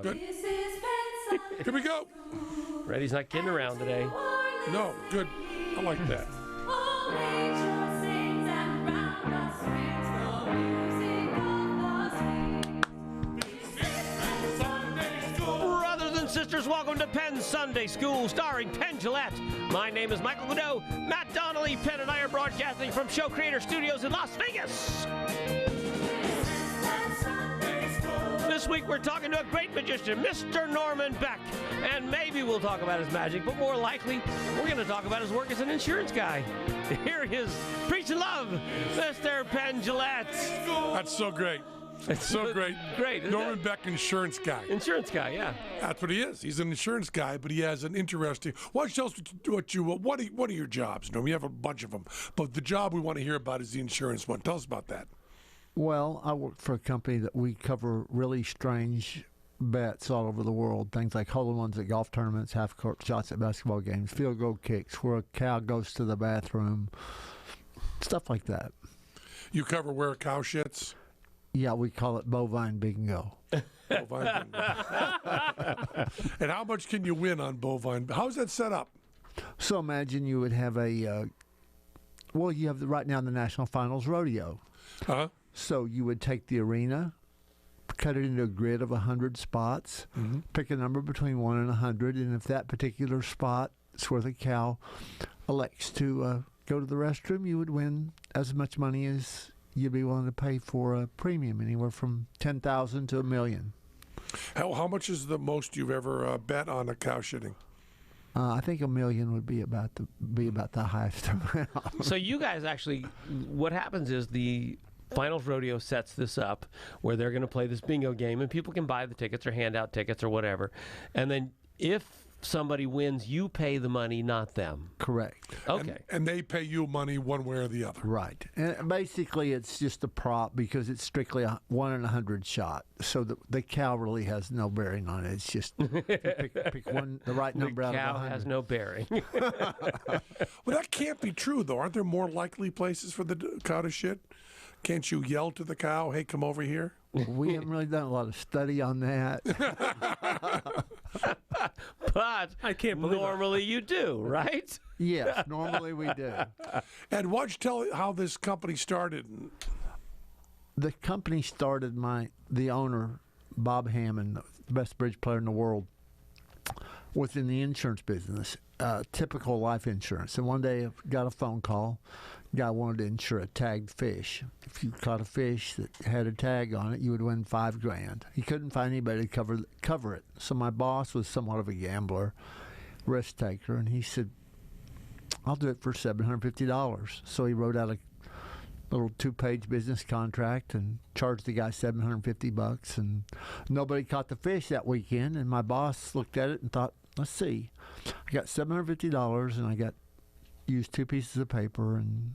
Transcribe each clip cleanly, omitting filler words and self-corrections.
Good. This is Penn. Here we go. Reddy's not kidding around today. No, good. I like that. All nature sings and round us rings the music of the sea. Brothers and sisters, welcome to Penn Sunday School, starring Penn Gillette. My name is Michael Godot. Matt Donnelly, Penn and I are broadcasting from Show Creator Studios in Las Vegas. This week we're talking to a great magician, Mr. Norman Beck. And maybe we'll talk about his magic, but more likely, we're going to talk about his work as an insurance guy. Here he is, preaching love, Mr. Penn Gillette. That's so great. It's so great. Great. Norman Beck, insurance guy. Insurance guy, yeah. That's what he is. He's an insurance guy, but he has an interesting. Why don't you tell us what are your jobs? You know, we have a bunch of them, but the job we want to hear about is the insurance one. Tell us about that. Well, I work for a company that we cover really strange bets all over the world. Things like hole-in-ones at golf tournaments, half-court shots at basketball games, field goal kicks, where a cow goes to the bathroom, stuff like that. You cover where a cow shits? Yeah, we call it bovine bingo. Bovine bingo. And how much can you win on bovine? How's that set up? So imagine you would have you have right now the National Finals Rodeo. Huh? So you would take the arena, cut it into a grid of 100 spots, pick a number between 1 and 100, and if that particular spot is where the cow elects to go to the restroom, you would win as much money as you'd be willing to pay for a premium, anywhere from $10,000 to $1 million. How much is the most you've ever bet on a cow shitting? I think $1 million would be about the highest amount. So you guys actually, what happens is the Finals Rodeo sets this up where they're going to play this bingo game, and people can buy the tickets or hand out tickets or whatever. And then if somebody wins, you pay the money, not them. Correct. Okay. And they pay you money one way or the other. Right. And basically it's just a prop because it's strictly a 1 in 100 shot. So the cow really has no bearing on it. It's just pick one, the right number out of 100. The cow has no bearing. Well, that can't be true, though. Aren't there more likely places for the cow to shit? Can't you yell to the cow, hey, come over here? We haven't really done a lot of study on that. But I can't believe normally you do, right? Yes, normally we do. And why don't you tell how this company started? The company started the owner, Bob Hammond, the best bridge player in the world, was in the insurance business, typical life insurance. And one day I got a phone call. Guy wanted to insure a tagged fish. If you caught a fish that had a tag on it, you would win $5,000. He couldn't find anybody to cover it. So my boss was somewhat of a gambler, risk taker, and he said, I'll do it for $750. So he wrote out a little 2-page business contract and charged the guy $750, and nobody caught the fish that weekend. And my boss looked at it and thought, let's see, I got $750 and I used 2 pieces of paper and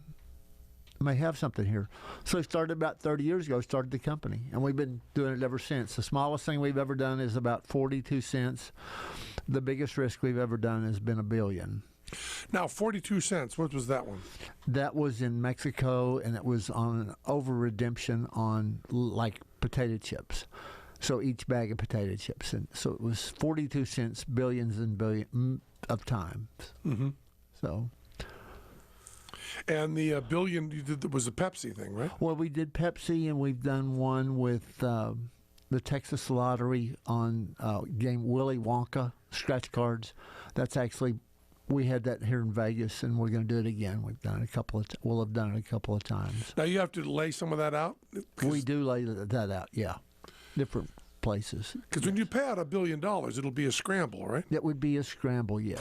I may have something here. So he started about 30 years ago, started the company, and we've been doing it ever since. The smallest thing we've ever done is about 42 cents. The biggest risk we've ever done has been $1 billion. Now, 42 cents, what was that one? That was in Mexico, and it was on an over-redemption on, like, potato chips. So each bag of potato chips. And so it was 42 cents, billions and billions of times. Mm-hmm. So. And the billion you did was a Pepsi thing, right? Well, we did Pepsi, and we've done one with the Texas Lottery on game Willy Wonka, scratch cards. That's actually, we had that here in Vegas, and we're going to do it again. We've done it we'll have done it a couple of times. Now, you have to lay some of that out? We do lay that out, yeah. Different places. Because when you pay out $1 billion, it'll be a scramble, right? It would be a scramble, yeah.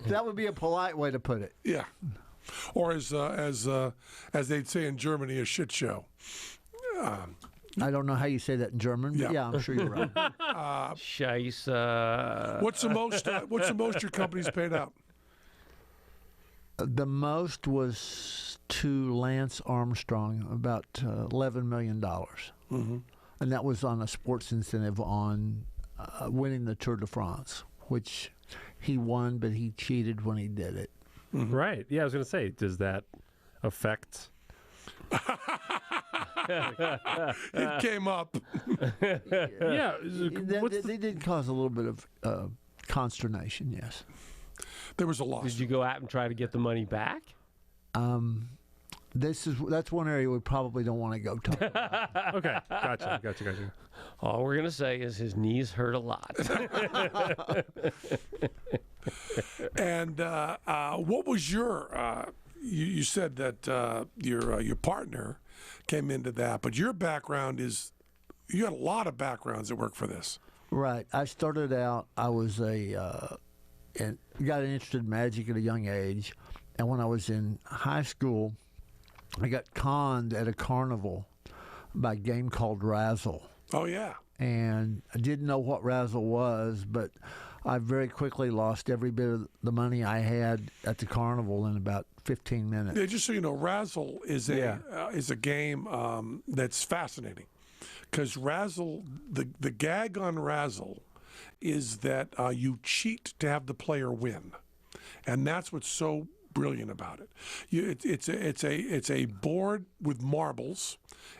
That would be a polite way to put it. Yeah. Or as they'd say in Germany, a shit show. I don't know how you say that in German, but yeah, I'm sure you're right. Scheisse. What's the most your company's paid out? The most was to Lance Armstrong, about $11 million. Mm-hmm. And that was on a sports incentive on winning the Tour de France, which he won, but he cheated when he did it. Mm-hmm. Right. Yeah, I was going to say, does that affect It came up. Yeah. They did cause a little bit of consternation, yes. There was a loss. Did you go out and try to get the money back? That's one area we probably don't want to go talk about. Okay. Gotcha. All we're going to say is his knees hurt a lot. And what was your? You said that your partner came into that, but your background is you had a lot of backgrounds that work for this. Right. I started out, I was and got interested in magic at a young age. And when I was in high school, I got conned at a carnival by a game called Razzle. Oh yeah. And I didn't know what Razzle was, but I very quickly lost every bit of the money I had at the carnival in about 15 minutes. Yeah, just so you know, Razzle is a game that's fascinating because Razzle, the gag on Razzle is that you cheat to have the player win, and that's what's so brilliant about it. It's a board with marbles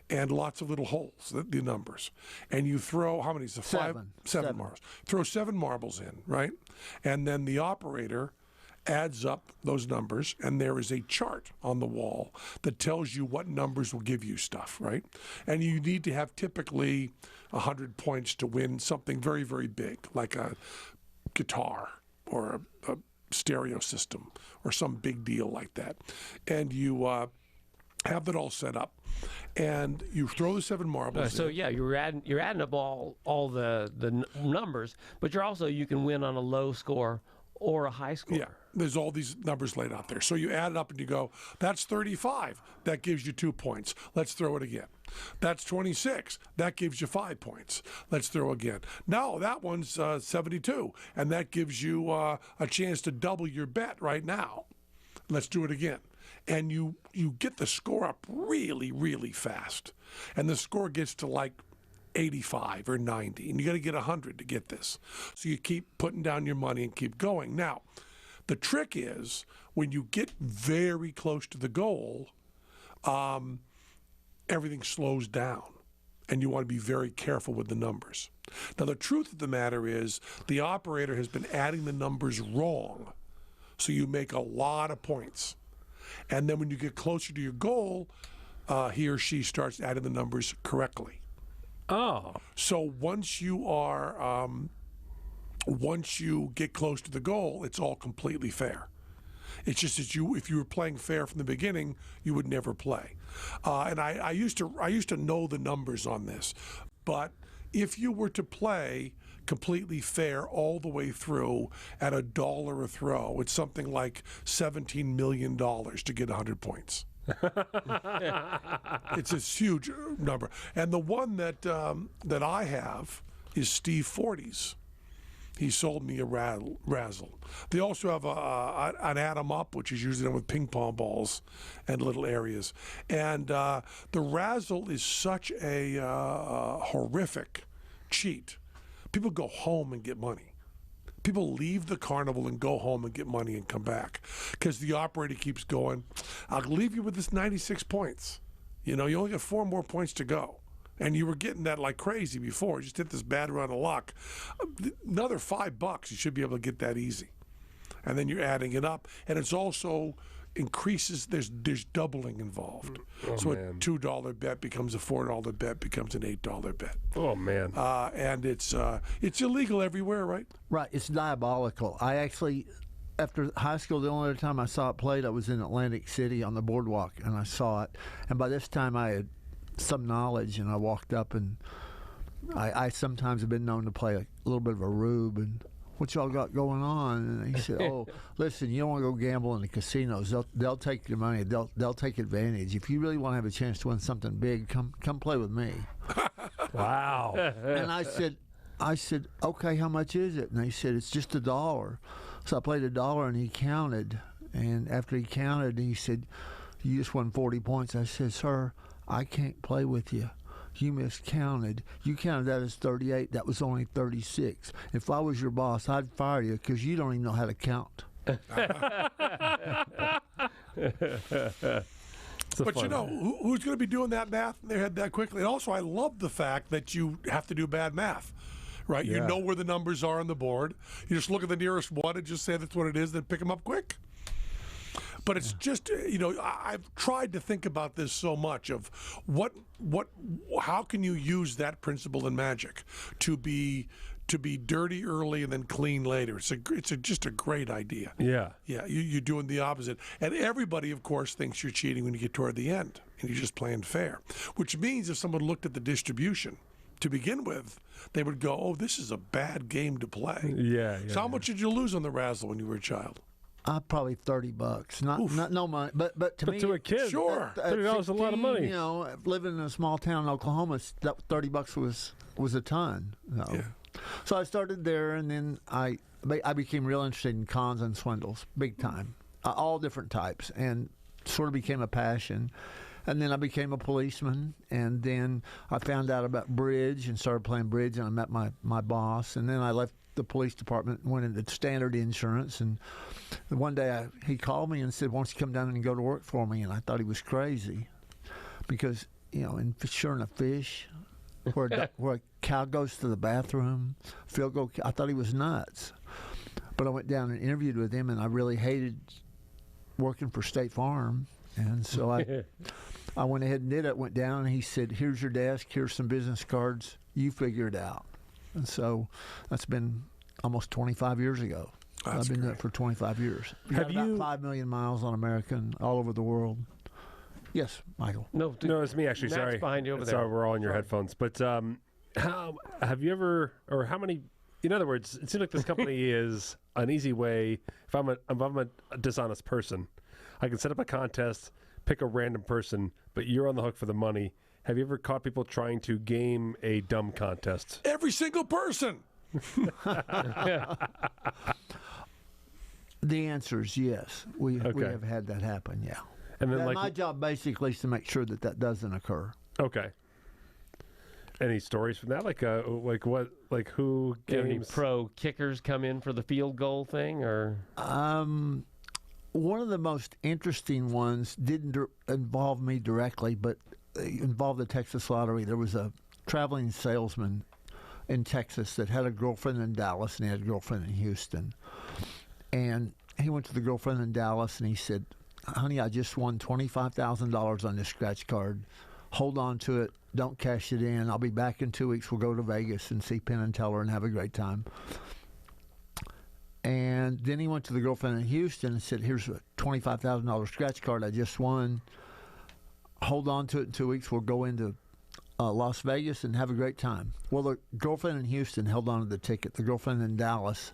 and lots of little holes, the numbers, and you throw how many? Is it seven marbles. Throw 7 marbles in, right, and then the operator adds up those numbers, and there is a chart on the wall that tells you what numbers will give you stuff, right? And you need to have typically 100 points to win something very, very big, like a guitar or a stereo system or some big deal like that. And you have it all set up, and you throw the 7 marbles So in. yeah, you're adding up all the numbers, but you can win on a low score or a high score. Yeah, there's all these numbers laid out there. So you add it up and you go, that's 35. That gives you 2 points. Let's throw it again. That's 26. That gives you 5 points. Let's throw again. No, that one's 72, and that gives you a chance to double your bet right now. Let's do it again. And you get the score up really, really fast. And the score gets to like 85 or 90, and you got to get 100 to get this. So you keep putting down your money and keep going. Now, the trick is when you get very close to the goal, everything slows down, and you want to be very careful with the numbers. Now, the truth of the matter is the operator has been adding the numbers wrong, so you make a lot of points. And then when you get closer to your goal, he or she starts adding the numbers correctly. Oh. So once you get close to the goal, it's all completely fair. It's just that if you were playing fair from the beginning, you would never play. And I used to know the numbers on this, but if you were to play completely fair all the way through at $1 a throw, it's something like $17 million to get 100 points. It's a huge number, and the one that I have is Steve Forty's. He sold me a Razzle. They also have an add 'em up, which is usually done with ping pong balls and little areas. And the Razzle is such a horrific cheat. People go home and get money. People leave the carnival and go home and get money and come back because the operator keeps going, I'll leave you with this 96 points. You know, you only got 4 more points to go. And you were getting that like crazy before. You just hit this bad run of luck. Another $5, you should be able to get that easy. And then you're adding it up. And it's also increases, there's doubling involved. So man. a $2 bet becomes a $4 bet, becomes an $8 bet. Oh, man. And it's illegal everywhere, right? Right, it's diabolical. I actually, after high school, the only other time I saw it played, I was in Atlantic City on the boardwalk, and I saw it. And by this time, I had some knowledge, and I walked up, and I sometimes have been known to play a little bit of a rube, and what y'all got going on? And he said, oh, listen, you don't want to go gamble in the casinos. They'll take your money. They'll take advantage. If you really want to have a chance to win something big, come play with me. Wow. And I said, okay, how much is it? And he said, it's just $1. So I played $1, and he counted. And after he counted, he said, you just won 40 points. I said, sir, I can't play with you. You miscounted. You counted that as 38. That was only 36. If I was your boss, I'd fire you because you don't even know how to count. But you know, who's going to be doing that math in their head that quickly? And also, I love the fact that you have to do bad math, right? You Yeah. know where the numbers are on the board. You just look at the nearest one and just say that's what it is, then pick them up quick. But it's just, you know, I've tried to think about this so much of how can you use that principle in magic to be dirty early and then clean later. It's just a great idea. Yeah. Yeah, you're doing the opposite. And everybody, of course, thinks you're cheating when you get toward the end and you're just playing fair, which means if someone looked at the distribution to begin with, they would go, oh, this is a bad game to play. Yeah. So how much did you lose on the razzle when you were a child? Probably $30. Not no money, but to But me, to a kid, Sure. $30 is a lot of money. You know, living in a small town in Oklahoma, that $30 was a ton. So. Yeah. So I started there, and then I became real interested in cons and swindles, big time, all different types, and sort of became a passion. And then I became a policeman, and then I found out about bridge and started playing bridge, and I met my boss, and then I left the police department and went into Standard Insurance. And one day he called me and said, "Why don't you come down and go to work for me?" And I thought he was crazy because, you know, insuring a fish where a cow goes to the bathroom, field goal. I thought he was nuts. But I went down and interviewed with him, and I really hated working for State Farm. And so I went ahead and did it. Went down, and he said, "Here's your desk. Here's some business cards. You figure it out." And so that's been almost 25 years ago. That's I've been doing great. it for 25 years. Have Got about you- 5 million miles on American all over the world. Yes, Michael. No, No, it's me actually. Matt's Sorry, behind you over Sorry, there. we're all in your headphones. But have you ever, or how many? In other words, it seems like this company is an easy way. If I'm a dishonest person, I can set up a contest, pick a random person, but you're on the hook for the money. Have you ever caught people trying to game a dumb contest? Every single person. The answer is yes. We Okay. have had that happen, yeah. And then Yeah, like, my job basically is to make sure that doesn't occur. okay. Any stories from that? Like what? Like who do you have any games? pro kickers come in for the field goal thing, or One of the most interesting ones didn't involve me directly, but involved the Texas lottery. There was a traveling salesman in Texas that had a girlfriend in Dallas, and he had a girlfriend in Houston. And he went to the girlfriend in Dallas, and he said, "Honey, I just won $25,000 on this scratch card. Hold on to it. Don't cash it in. I'll be back in 2 weeks. We'll go to Vegas and see Penn and Teller and have a great time." And then he went to the girlfriend in Houston and said, "Here's a $25,000 scratch card I just won. Hold on to it in 2 weeks. We'll go into Las Vegas and have a great time." Well, the girlfriend in Houston held on to the ticket. The girlfriend in Dallas,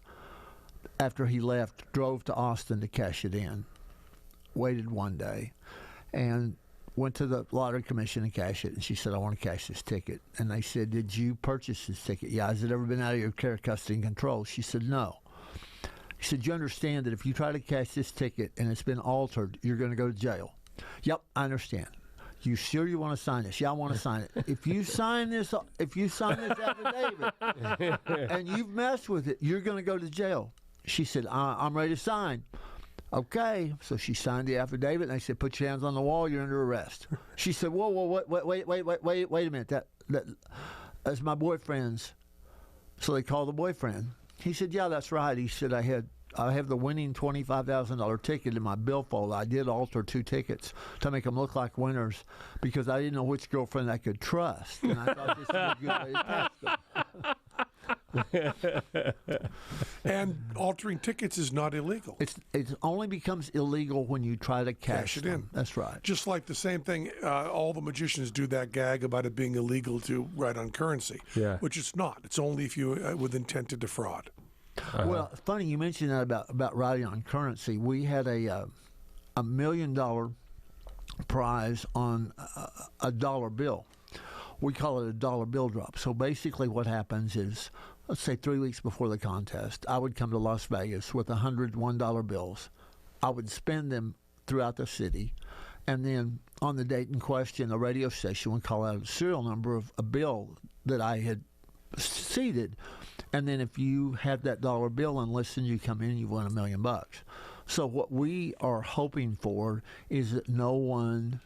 after he left, drove to Austin to cash it in. Waited one day and went to the lottery commission and cash it. And she said, "I want to cash this ticket." And they said, "Did you purchase this ticket?" "Yeah." "Has it ever been out of your care, custody, and control?" She said, "No." He said, "You understand that if you try to cash this ticket and it's been altered, you're going to go to jail?" "Yep, I understand." "You sure you want to sign this?" "Yeah, I want to sign it." If you sign this affidavit and you've messed with it, you're going to go to jail." She said, "I'm ready to sign." "Okay." So she signed the affidavit, and they said, "Put your hands on the wall. You're under arrest." She said, "Whoa, wait a minute. That's my boyfriend's." So they called the boyfriend. He said, "Yeah, that's right." He said, I have the winning $25,000 ticket in my billfold. I did alter 2 tickets to make them look like winners because I didn't know which girlfriend I could trust. And I thought this was a good way to test them. And altering tickets is not illegal. It only becomes illegal when you try to cash it them. in. That's right. Just like the same thing, all the magicians do that gag about it being illegal to write on currency, Yeah. which it's not. It's only if you with intent to defraud. Well, funny you mentioned that about writing on currency. We had a $1 million prize on a dollar bill. We call it a dollar bill drop. So basically what happens is, let's say 3 weeks before the contest, I would come to Las Vegas with 100 $1 bills. I would spend them throughout the city. And then on the date in question, a radio station would call out a serial number of a bill that I had seated. And then if you had that dollar bill and listen, you come in, you won $1 million. So what we are hoping for is that no one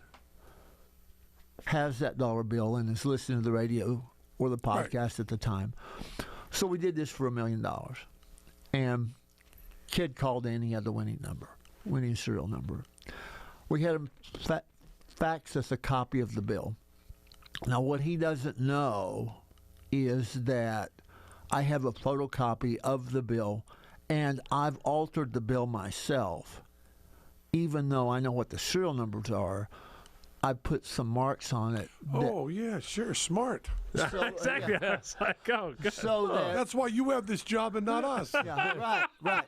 has that dollar bill and is listening to the radio or the podcast at the time. So we did this for $1 million. And kid called in, he had the winning serial number. We had him fax us a copy of the bill. Now, what he doesn't know is that I have a photocopy of the bill, and I've altered the bill myself. Even though I know what the serial numbers are, I put some marks on it. Oh, yeah, sure. Smart. So, Exactly. yeah. It's like, oh, God. So that, That's why you have this job and not us. yeah, right.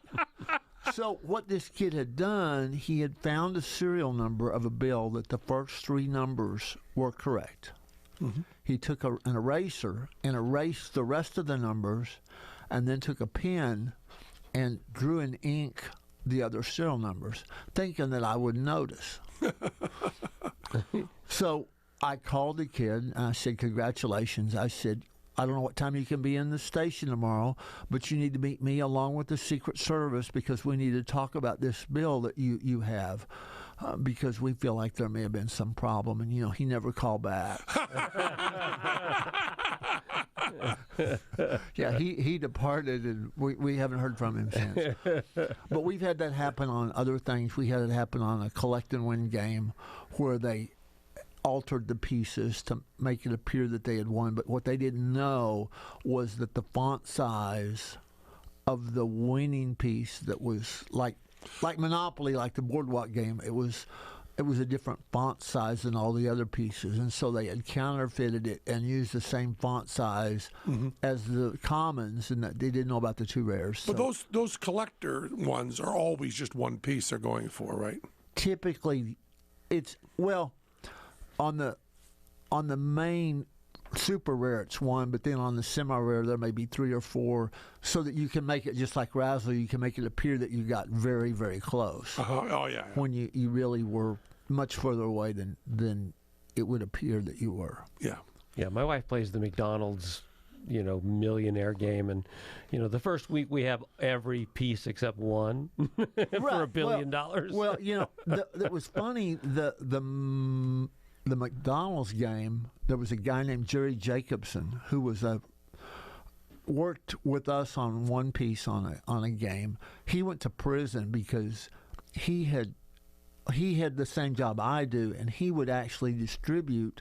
So what this kid had done, he had found a serial number of a bill that the first 3 numbers were correct. Mm-hmm. He took an eraser and erased the rest of the numbers, and then took a pen and drew in ink the other serial numbers, thinking that I would notice. So I called the kid and I said, "Congratulations." I said, "I don't know what time you can be in the station tomorrow, but you need to meet me along with the Secret Service because we need to talk about this bill that you have because we feel like there may have been some problem." And, he never called back. Yeah, he departed, and we haven't heard from him since. But we've had that happen on other things. We had it happen on a collect and win game where they altered the pieces to make it appear that they had won, but what they didn't know was that the font size of the winning piece that was like Monopoly, like the boardwalk game, it was a different font size than all the other pieces, and so they had counterfeited it and used the same font size as the commons, and that they didn't know about the 2 rares. But So those collector ones are always just one piece they're going for, right? typically, it's on the main super rare it's 1, but then on the semi rare there may be 3 or 4, so that you can make it just like Razzle. You can make it appear that you got very, very close Oh, yeah. when you really were much further away than it would appear that you were. Yeah. Yeah, my wife plays the McDonald's, millionaire game, and the first week we have every piece except one for $1 billion. Well, it was funny. The McDonald's game, there was a guy named Jerry Jacobson who worked with us on one piece on a game. He went to prison because he had the same job I do, and he would actually distribute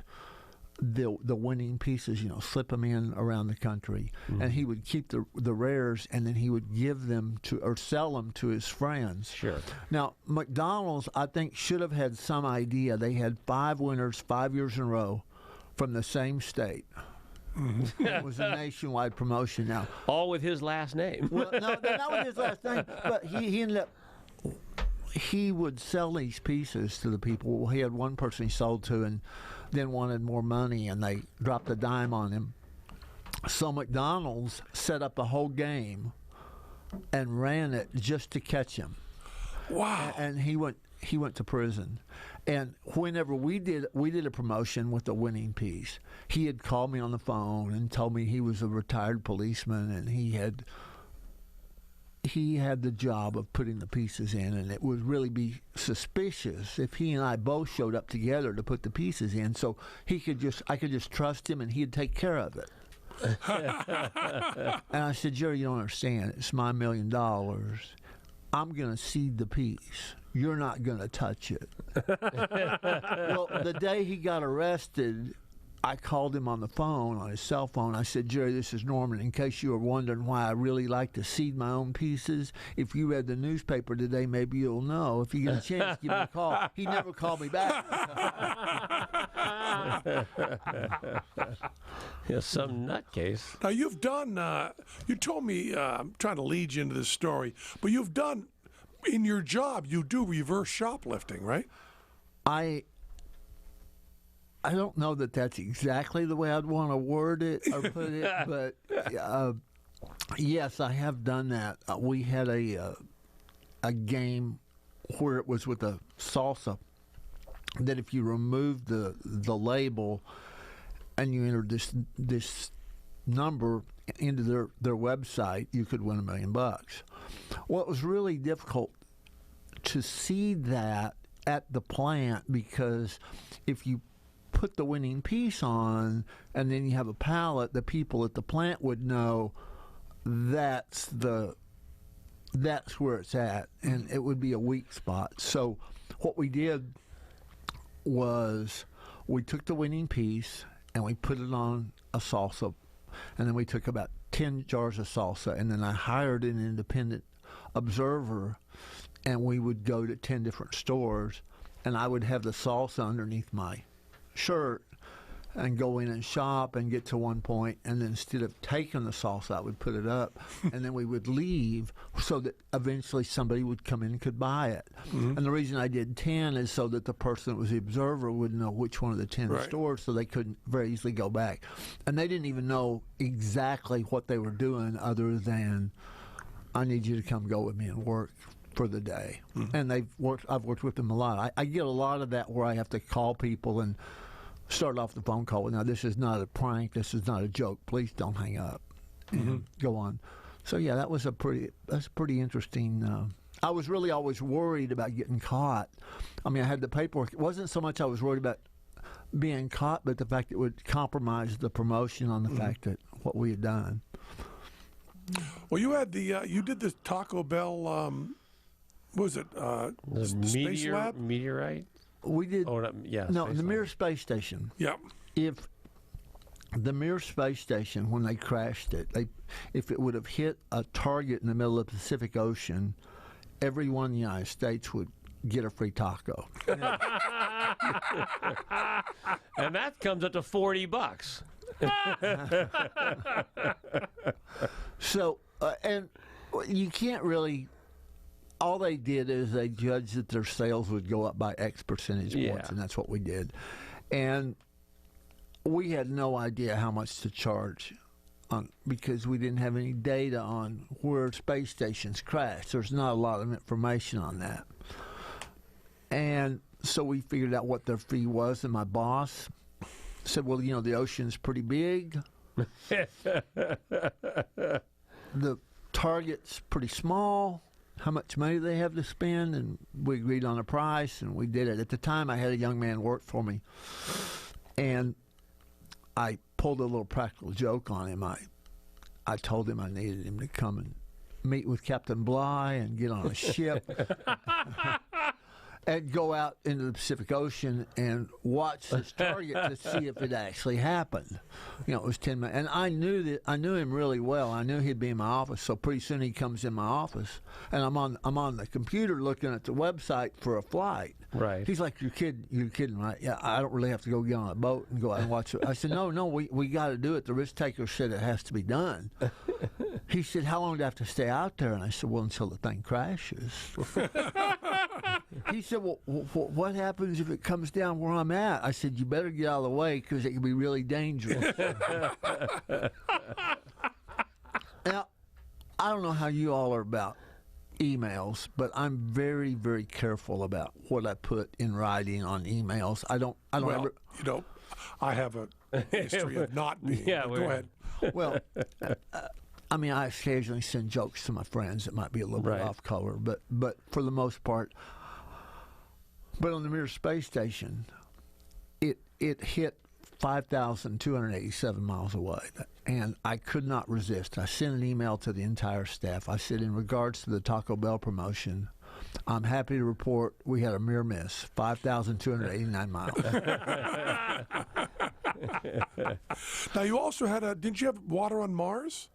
the winning pieces, slip them in around the country, and he would keep the rares, and then he would give them or sell them to his friends. Sure. Now, McDonald's, I think, should have had some idea. They had 5 winners 5 years in a row from the same state. It was a nationwide promotion. Now, All with his last name. well, no, not with his last name, but he ended up. He would sell these pieces to the people. Well, he had one person he sold to, and then wanted more money, and they dropped a dime on him. So McDonald's set up a whole game and ran it just to catch him. Wow. And he went to prison. And whenever we did a promotion with a winning piece, he had called me on the phone and told me he was a retired policeman, and he had the job of putting the pieces in, and it would really be suspicious if he and I both showed up together to put the pieces in. So I could just trust him, and he'd take care of it. And I said, "Jerry, you don't understand. It's my $1 million. I'm going to seed the piece. You're not going to touch it." Well, the day he got arrested, I called him on the phone, on his cell phone. I said, "Jerry, this is Norman. In case you were wondering why I really like to seed my own pieces, if you read the newspaper today, maybe you'll know. If you get a chance, give me a call." He never called me back. Some nutcase. Now, you've done, you told me, I'm trying to lead you into this story, but you've done, in your job, you do reverse shoplifting, right? I don't know that that's exactly the way I'd want to word it or put it, but yes, I have done that. We had a game where it was with a salsa that if you removed the label and you entered this number into their website, you could win $1 million. Well, it was really difficult to see that at the plant, because if you put the winning piece on, and then you have a pallet, the people at the plant would know that's where it's at, and it would be a weak spot. So what we did was we took the winning piece and we put it on a salsa, and then we took about 10 jars of salsa, and then I hired an independent observer, and we would go to 10 different stores, and I would have the salsa underneath my shirt and go in and shop and get to one point, and then instead of taking the salsa, I would put it up, and then we would leave so that eventually somebody would come in and could buy it. And the reason I did 10 is so that the person that was the observer would know which one of the 10 stores, so they couldn't very easily go back. And they didn't even know exactly what they were doing other than, I need you to come go with me and work for the day. And I've worked with them a lot. I get a lot of that where I have to call people and start off the phone call with, now, this is not a prank, this is not a joke, please don't hang up, and go on. So yeah, that's pretty interesting. I was really always worried about getting caught. I mean, I had the paperwork. It wasn't so much I was worried about being caught, but the fact it would compromise the promotion on the fact that what we had done. Well, you had you did the Taco Bell, what was it? Space Lab? Meteorite? We did. Oh, no, the Mir space station. Yeah. If the Mir space station, when they crashed it, if it would have hit a target in the middle of the Pacific Ocean, everyone in the United States would get a free taco. And that comes up to $40. So, and you can't really. All they did is they judged that their sales would go up by X percentage points, and that's what we did. And we had no idea how much to charge because we didn't have any data on where space stations crash. There's not a lot of information on that. And so we figured out what their fee was, and my boss said, well, the ocean's pretty big. The target's pretty small. How much money they have to spend, and we agreed on a price, and we did it. At the time, I had a young man work for me, and I pulled a little practical joke on him. I told him I needed him to come and meet with Captain Bligh and get on a ship and go out into the Pacific Ocean and watch this target to see if it actually happened. It was 10 minutes. And I knew him really well. I knew he'd be in my office. So pretty soon he comes in my office, and I'm on the computer looking at the website for a flight. Right. He's like, you're kidding, right? Yeah, I don't really have to go get on a boat and go out and watch it. I said, no, we got to do it. The risk taker said it has to be done. He said, how long do I have to stay out there? And I said, well, until the thing crashes. He said, well, what happens if it comes down where I'm at? I said, you better get out of the way because it can be really dangerous. Now, I don't know how you all are about emails, but I'm very, very careful about what I put in writing on emails. I don't ever. I have a history of not being. Yeah, go ahead. Well, I mean, I occasionally send jokes to my friends that might be a little bit off color, but for the most part. But on the Mir space station, it hit 5,287 miles away, and I could not resist. I sent an email to the entire staff. I said, in regards to the Taco Bell promotion, I'm happy to report we had a Mir miss, 5,289 miles. Now, you also had didn't you have water on Mars?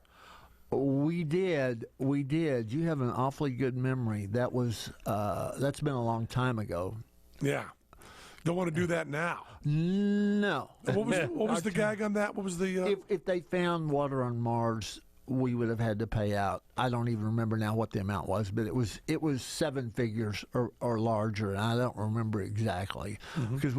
We did. You have an awfully good memory. That's been a long time ago. Yeah. Don't want to do that now. No. What was the gag on that? What was the... If they found water on Mars, we would have had to pay out. I don't even remember now what the amount was, but it was 7 figures or larger, and I don't remember exactly. Because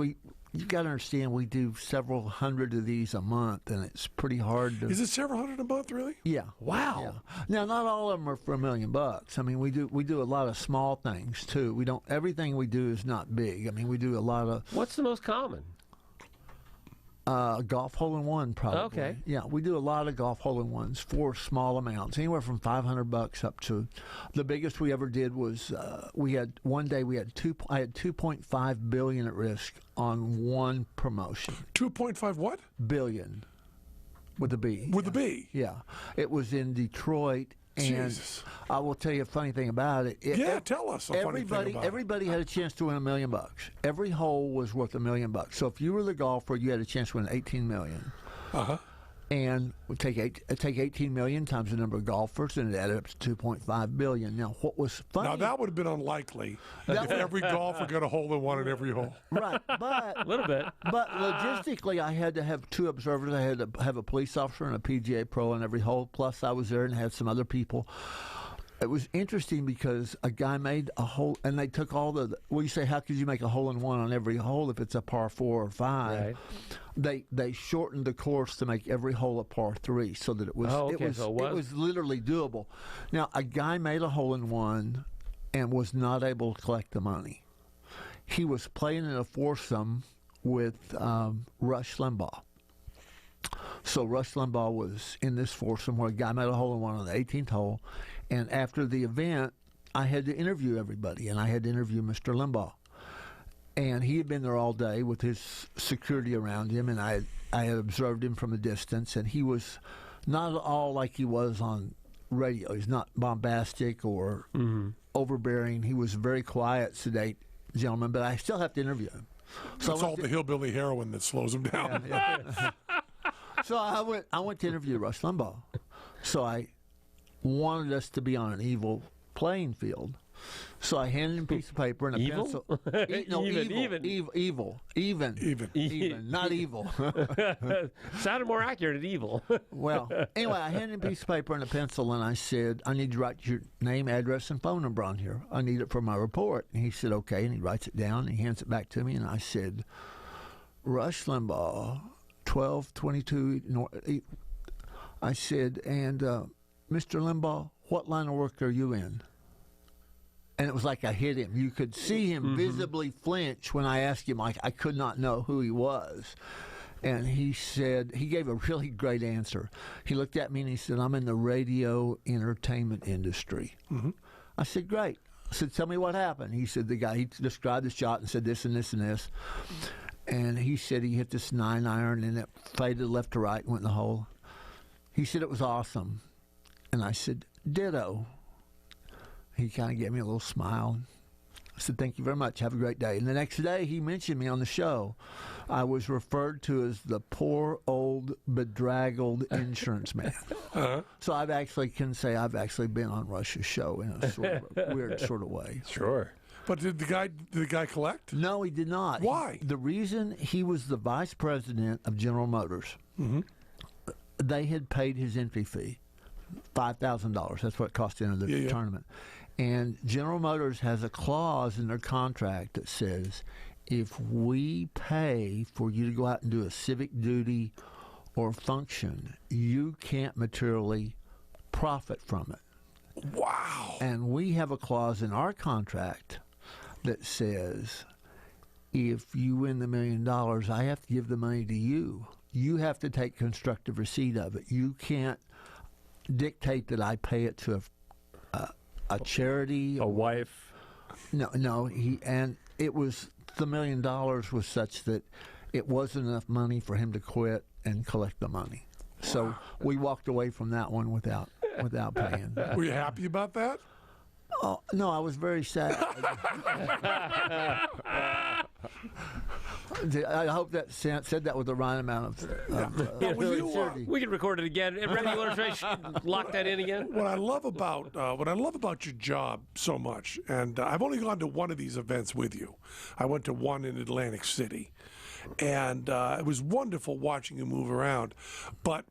you got to understand, we do several hundred of these a month, and it's pretty hard to... Is it several hundred a month, really? Yeah. Wow. Yeah. Now, not all of them are for $1 million. I mean, we do a lot of small things too. We don't. Everything we do is not big. I mean, we do a lot of... What's the most common? Golf hole-in-one, probably. Okay. Yeah, we do a lot of golf hole-in-ones for small amounts, anywhere from $500 up to the biggest we ever did was I had $2.5 billion at risk on one promotion. 2.5 what? Billion with a B. With a B. Yeah, it was in Detroit. And Jesus. I will tell you a funny thing about it. Yeah, tell us a funny thing about it. Everybody had a chance to win $1 million. Every hole was worth $1 million. So if you were the golfer, you had a chance to win $18 million. Uh-huh. And we take 18 million times the number of golfers, and it added up to 2.5 billion. Now, what was funny? Now, that would have been unlikely if every golfer got a hole-in-one in every hole. Right, but A little bit. But logistically, I had to have two observers. I had to have a police officer and a PGA pro in every hole. Plus, I was there and had some other people. It was interesting because a guy made a hole, and they took all the. Well, you say, how could you make a hole-in-one on every hole if it's a par 4 or 5? Right. They shortened the course to make every hole a par 3, so that it was So it was literally doable. Now, a guy made a hole-in-one and was not able to collect the money. He was playing in a foursome with Rush Limbaugh. So Rush Limbaugh was in this foursome where a guy made a hole-in-one on the 18th hole, and after the event, I had to interview everybody, and I had to interview Mr. Limbaugh. And he had been there all day with his security around him, and I had observed him from a distance, and he was not at all like he was on radio. He's not bombastic or overbearing. He was a very quiet, sedate gentleman, but I still have to interview him. So It's all the hillbilly heroin that slows him down. So I went to interview Rush Limbaugh. So I wanted us to be on an evil playing field. So I handed him a piece of paper and a Evil? pencil. Even. Even, not evil. Sounded more accurate at evil. Well, anyway, I handed him a piece of paper and a pencil, and I said, I need to write your name, address, and phone number on here. I need it for my report. And he said, okay, and he writes it down, and he hands it back to me, and I said, Rush Limbaugh, 1222. I said, and Mr. Limbaugh, what line of work are you in? And it was like I hit him. You could see him visibly flinch when I asked him. Like I could not know who he was. And he said, he gave a really great answer. He looked at me and he said, I'm in the radio entertainment industry. I said, great. I said, tell me what happened. He said, he described the shot and said this and this and this. And he said he hit this 9-iron and it faded left to right and went in the hole. He said it was awesome. And I said, ditto. He kind of gave me a little smile. I said, thank you very much. Have a great day. And the next day, he mentioned me on the show. I was referred to as the poor, old, bedraggled insurance man. So I've actually been on Rush's show in a sort of weird sort of way. Sure. But did the guy collect? No, he did not. Why? The reason he was the vice president of General Motors, they had paid his entry fee, $5,000. That's what it cost to enter the tournament. And General Motors has a clause in their contract that says, if we pay for you to go out and do a civic duty or function, you can't materially profit from it. Wow. And we have a clause in our contract that says, if you win the $1 million, I have to give the money to you. You have to take constructive receipt of it. You can't dictate that I pay it to a charity, A wife. No. It was the $1 million was such that it wasn't enough money for him to quit and collect the money. So we walked away from that one without paying. Were you happy about that? Oh no, I was very sad. I hope that said that with the right amount of sincerity. We can record it again. Randy, you want to lock that in again? What I love about your job so much, and I've only gone to one of these events with you. I went to one in Atlantic City, and it was wonderful watching you move around. But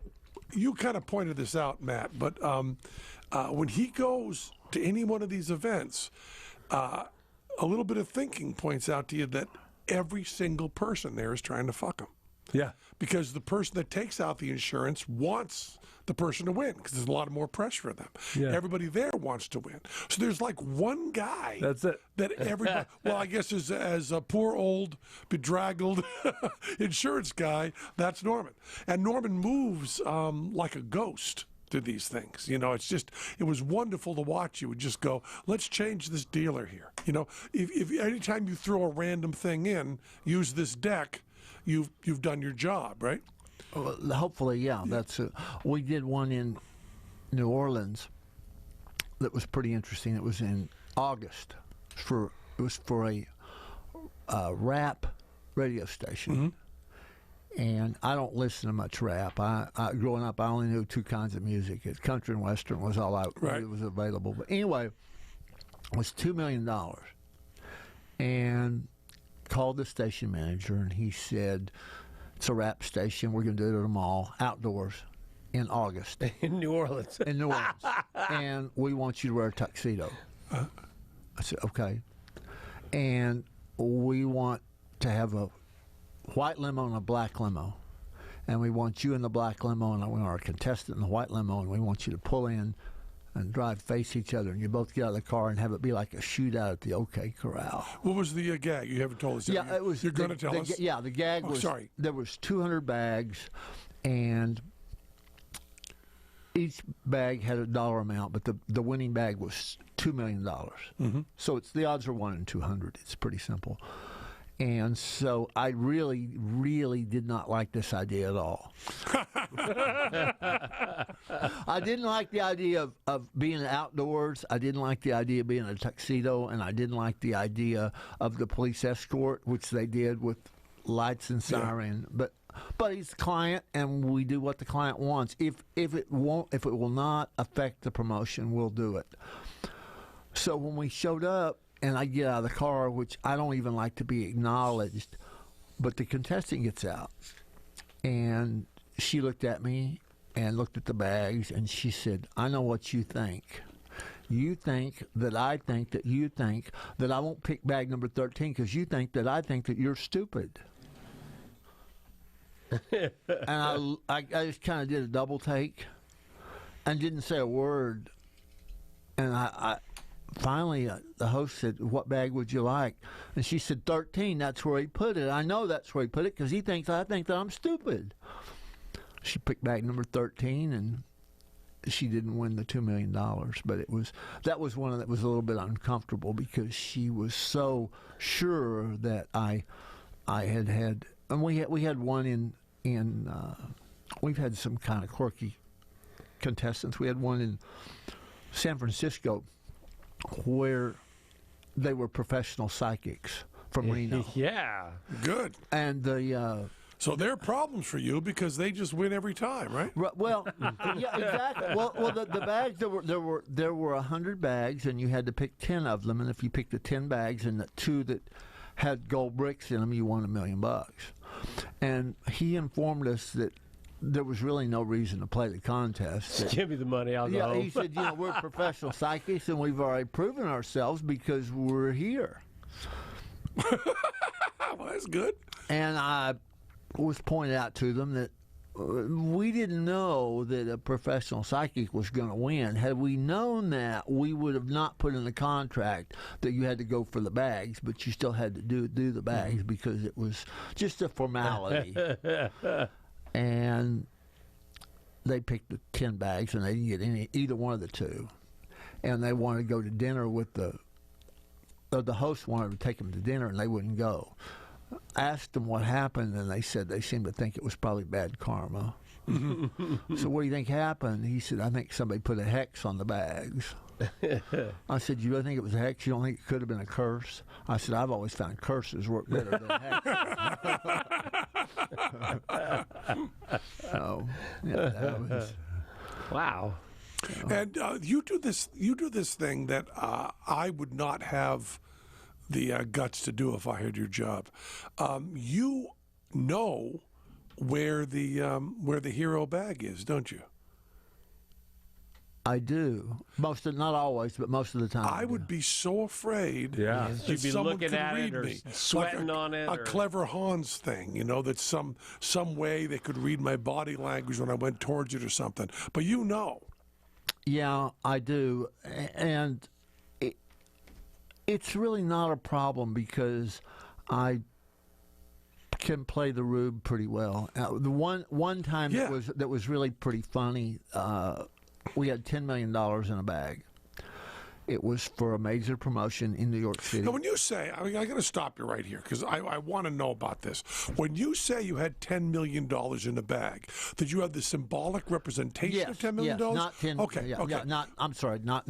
you kind of pointed this out, Matt. But when he goes to any one of these events, a little bit of thinking points out to you that every single person there is trying to fuck him. Yeah. because the person that takes out the insurance wants the person to win because there's a lot more pressure on them. Yeah. Everybody there wants to win. So there's like one guy That's it. that everybody, well, I guess as a poor old bedraggled insurance guy, that's Norman. And Norman moves like a ghost to these things. You know, it was wonderful to watch. You would just go, let's change this dealer here. You know, if anytime you throw a random thing in, use this deck, you've done your job, right? Well, hopefully, yeah. That's we did one in New Orleans that was pretty interesting. It was in August. It was for a rap radio station, and I don't listen to much rap. I growing up, I only knew two kinds of music: country and western was all I really was available. But anyway, it was $2 million, and called the station manager, and he said, it's a rap station. We're going to do it at a mall, outdoors, in August. In New Orleans. In New Orleans. And we want you to wear a tuxedo. I said, okay. And we want to have a white limo and a black limo. And we want you in the black limo, and we want our contestant in the white limo, and we want you to pull in and drive face each other, and you both get out of the car and have it be like a shootout at the OK Corral. What was the gag? You haven't told us yet. Yeah, it was. You're going to tell us? Yeah, the gag was. Sorry. There was 200 bags, and each bag had a dollar amount, but the winning bag was $2 million. Mm-hmm. So the odds are 1 in 200. It's pretty simple. And so I really, really did not like this idea at all. I didn't like the idea of being outdoors. I didn't like the idea of being in a tuxedo, and I didn't like the idea of the police escort, which they did with lights and siren. Yeah. But he's the client, and we do what the client wants. If it will not affect the promotion, we'll do it. So when we showed up, and I get out of the car, which I don't even like to be acknowledged, but the contestant gets out, and she looked at me and looked at the bags, and she said, I know what you think. You think that I think that you think that I won't pick bag number 13 because you think that I think that you're stupid. And I just kind of did a double take and didn't say a word. And I finally, the host said, what bag would you like? And she said, 13, that's where he put it. I know that's where he put it because he thinks I think that I'm stupid. She picked bag number 13, and she didn't win the $2 million. But that was one that was a little bit uncomfortable because she was so sure that I had, and we had one in we've had some kind of quirky contestants. We had one in San Francisco where they were professional psychics from Reno. Yeah. Good. And So there are problems for you because they just win every time, right? well, yeah, exactly. Well, the bags there were 100 bags, and you had to pick 10 of them. And if you picked the 10 bags and the 2 that had gold bricks in them, you won $1 million. And he informed us that there was really no reason to play the contest. Just give me the money, I'll go Yeah, home. he said, we're professional psychics, and we've already proven ourselves because we're here. Well, that's good. And I was pointed out to them that we didn't know that a professional psychic was going to win. Had we known that, we would have not put in the contract that you had to go for the bags, but you still had to do the bags because it was just a formality. And they picked the 10 bags, and they didn't get either one of the 2. And they wanted to go to dinner with the host wanted to take them to dinner, and they wouldn't go. Asked them what happened, and they said they seemed to think it was probably bad karma. So what do you think happened? He said, I think somebody put a hex on the bags. I said, you really think it was a hex? You don't think it could have been a curse? I said, I've always found curses work better than hexes. So, yeah, that was... Wow. And you do this thing that I would not have the guts to do if I had your job. You know where the hero bag is, don't you? I do. Not always, but most of the time. I would be so afraid Yeah. that You'd be someone looking could at read it or me. sweating on it. A or- clever Hans thing, that some way they could read my body language when I went towards it or something. But Yeah, I do. And it's really not a problem because I can play the rube pretty well. The one time Yeah. that was really pretty funny, we had $10 million in a bag. It was for a major promotion in New York City. now when you say, I got to stop you right here because I want to know about this. When you say you had $10 million in the bag, did you have the symbolic representation of $10 million? Yes, not 10. Okay, yeah, okay. yeah, not. I'm sorry, not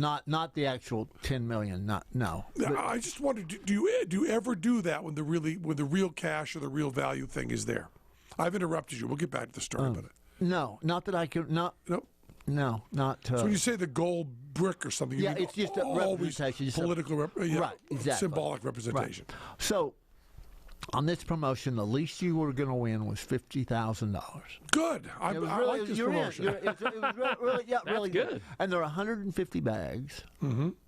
the actual 10 million. No. Now, I just wondered, do you ever do that when the real cash or the real value thing is there? I've interrupted you. We'll get back to the story about it. No, not that I can. Not. Nope. No, not. So when you say the gold brick or something, you Yeah, mean it's just a always representation, just a- political, Right, exactly. symbolic representation. So, on this promotion, the least you were going to win was $50,000. Good. I like this promotion. It was really, yeah, really good. And there are 150 bags,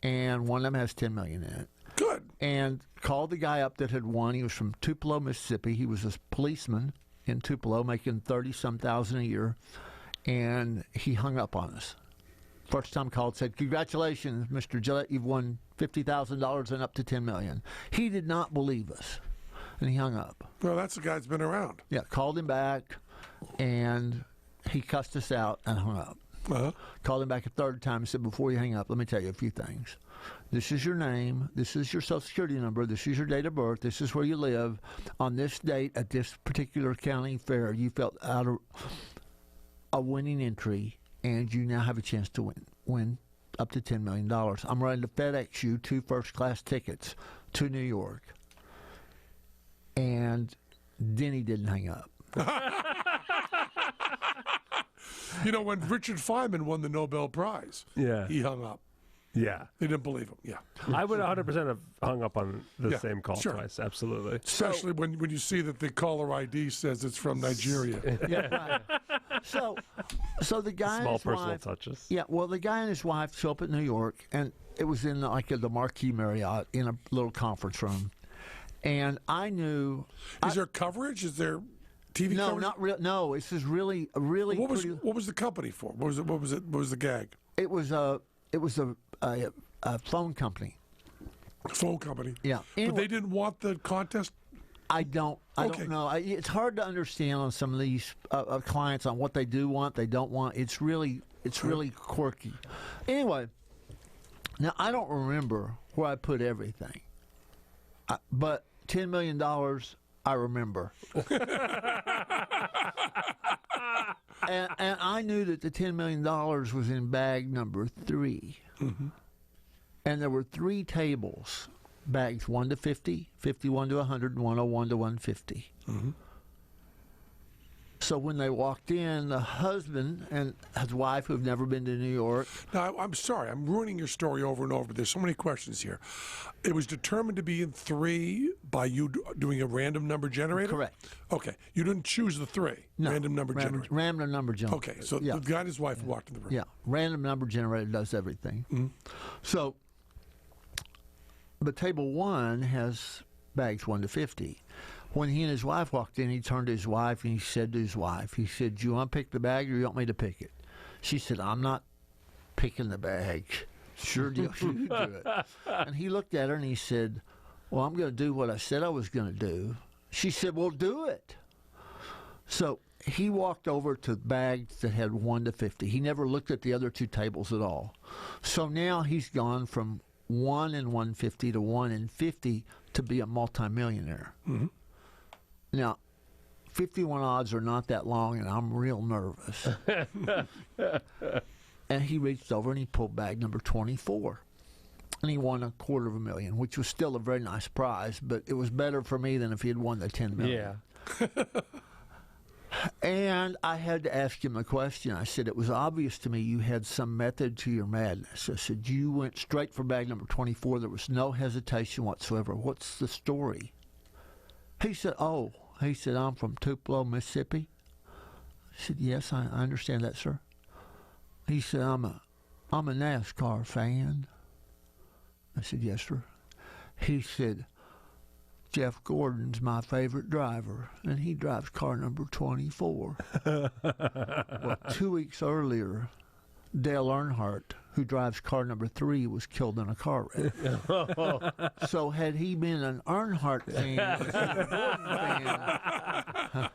and one of them has 10 million in it. Good. And called the guy up that had won. He was from Tupelo, Mississippi. He was a policeman in Tupelo, making 30-some thousand a year, and he hung up on us. First time called, said, "Congratulations, Mr. Gillette, you've won $50,000 and up to $10 million." He did not believe us, and he hung up. Well, that's the guy that's been around. Yeah, called him back, and he cussed us out and hung up. Uh-huh. Called him back a third time and said, "Before you hang up, let me tell you a few things. This is your name. This is your Social Security number. This is your date of birth. This is where you live. On this date at this particular county fair, you felt out of a winning entry, and you now have a chance to win up to $10 million. I'm ready to FedEx you 2 first-class tickets to New York." And then he didn't hang up. When Richard Feynman won the Nobel Prize, Yeah. he hung up. Yeah. They didn't believe him. Yeah. I would 100% have hung up on the Yeah, same call sure. twice. Absolutely. Especially when you see that the caller ID says it's from Nigeria. Yeah, right. So the guy and Small his personal wife, touches. Yeah, well, the guy and his wife show up at New York, and it was in the Marquis Marriott in a little conference room, and I knew. Is there coverage? Is there TV No, coverage? not real. No, this is really. What was pretty- what was the company for? What was it? What was the gag? It was a phone company. Phone company. Yeah. But Anyway, they didn't want the contest. I don't Okay. know. It's hard to understand on some of these clients on what they do want, they don't want. It's really quirky. Anyway, now I don't remember where I put everything, but $10 million I remember. and I knew that the $10 million was in bag number 3. Mm-hmm. And there were 3 tables, bags 1 to 50, 51 to 100, and 101 to 150. Mm-hmm. So when they walked in, the husband and his wife, who've never been to New York. Now, I'm sorry. I'm ruining your story over and over, but there's so many questions here. It was determined to be in 3 by you doing a random number generator? Correct. Okay. You didn't choose the 3. No, Random number generator. Random number generator. Okay. So yeah. the guy and his wife walked in the room. Yeah, random number generator does everything. Mm-hmm. So, but table 1 has bags 1 to 50. When he and his wife walked in, he turned to his wife and he said to his wife, he said, "Do you want to pick the bag or you want me to pick it?" She said, "I'm not picking the bag." "Sure deal, you do it." And he looked at her and he said, "Well, I'm going to do what I said I was going to do." She said, "Well, do it." So he walked over to bags that had 1 to 50. He never looked at the other 2 tables at all. So now he's gone from 1 in 150 to 1 in 50 to be a multimillionaire. Mm-hmm. Now, 51 odds are not that long, and I'm real nervous. And he reached over and he pulled bag number 24. And he won $250,000, which was still a very nice prize, but it was better for me than if he had won the $10 million. Yeah. And I had to ask him a question. I said, "It was obvious to me you had some method to your madness." I said, "You went straight for bag number 24. There was no hesitation whatsoever. What's the story?" He said, "I'm from Tupelo, Mississippi." I said, "Yes, I understand that, sir." He said, "I'm a I'm a NASCAR fan. I said, yes, sir. He said, Jeff Gordon's my favorite driver, and he drives car number 24. Well, 2 weeks earlier, Dale Earnhardt, who drives car number 3, was killed in a car wreck. So had he been an Earnhardt fan, instead of a Gordon fan,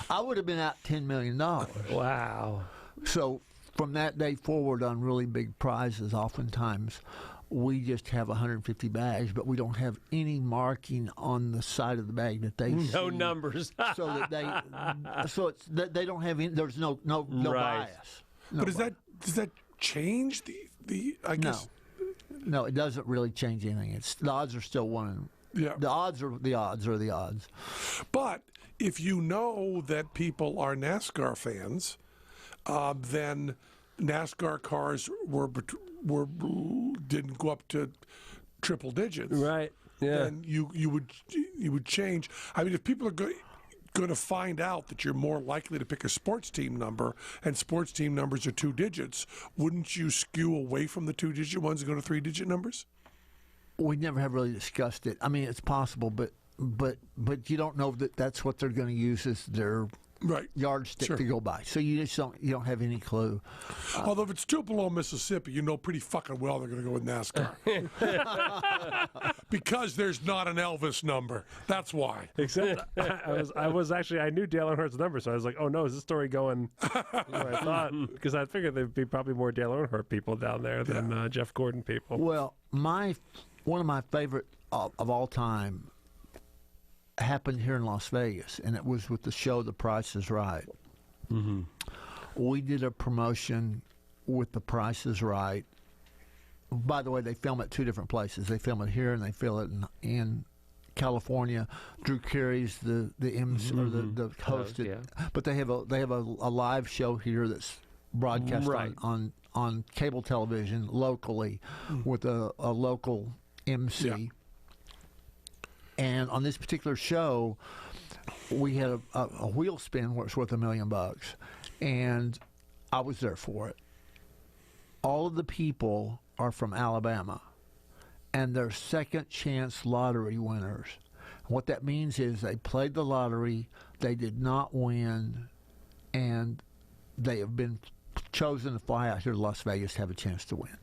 I would have been out $10 million. Wow. So from that day forward on really big prizes, oftentimes we just have 150 bags, but we don't have any marking on the side of the bag that they see. No numbers. So that they don't have any, there's no Right. bias. But does that change the I guess? No, it doesn't really change anything. It's the odds are still one. Yeah. The odds are the odds. But if you know that people are NASCAR fans, then NASCAR cars didn't go up to triple digits. Right. Yeah. Then you would change. I mean, if people are going to find out that you're more likely to pick a sports team number, and sports team numbers are 2 digits, wouldn't you skew away from the 2-digit ones and go to 3-digit numbers? We never have really discussed it. I mean, it's possible, but you don't know that that's what they're going to use as their Right. yardstick Sure. to go by. So you don't have any clue. Although if it's Tupelo, Mississippi, you know pretty fucking well they're going to go with NASCAR. Because there's not an Elvis number. That's why. Except I knew Dale Earnhardt's number, so I was like, oh no, is this story going where I thought? Because I figured there'd be probably more Dale Earnhardt people down there than Jeff Gordon people. Well, one of my favorite of all time happened here in Las Vegas, and it was with the show The Price is Right. Mm-hmm. We did a promotion with The Price is Right. By the way, they film at 2 different places. They film it here, and they film it in California. Drew Carey's the MC or the host, but they have a live show here that's broadcast on cable television locally with a local MC. Yeah. And on this particular show, we had a wheel spin where it's worth $1 million, and I was there for it. All of the people are from Alabama, and they're second chance lottery winners. What that means is they played the lottery, they did not win, and they have been chosen to fly out here to Las Vegas to have a chance to win.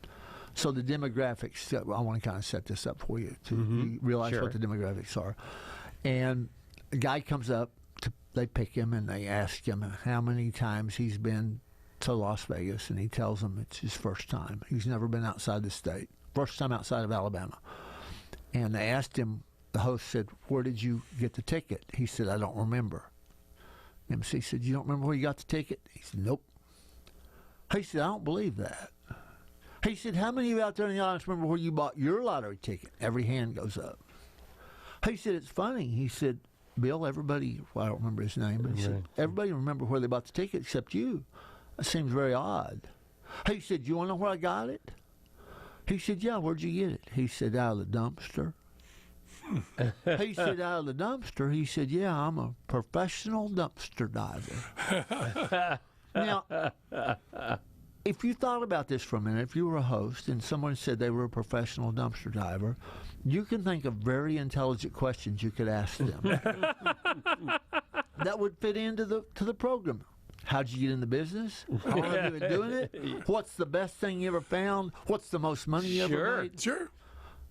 So the demographics, I want to kind of set this up for you to you realize what the demographics are. And a guy comes up, they pick him, and they ask him how many times he's been to Las Vegas, and he tells them it's his first time. He's never been outside the state. First time outside of Alabama. And they asked him, the host said, where did you get the ticket? He said, I don't remember. MC said, you don't remember where you got the ticket? He said, nope. He said, I don't believe that. He said, how many of you out there in the audience remember where you bought your lottery ticket? Every hand goes up. He said, it's funny. He said, Bill, everybody, well, I don't remember his name, but he said, everybody remember where they bought the ticket except you. That seems very odd. He said, you want to know where I got it? He said, yeah, where'd you get it? He said, out of the dumpster. He said, out of the dumpster? He said, yeah, I'm a professional dumpster diver. Now, if you thought about this for a minute, if you were a host and someone said they were a professional dumpster diver, you can think of very intelligent questions you could ask them that would fit into the program. How'd you get in the business? How long have you been doing it? What's the best thing you ever found? What's the most money you ever made? Sure.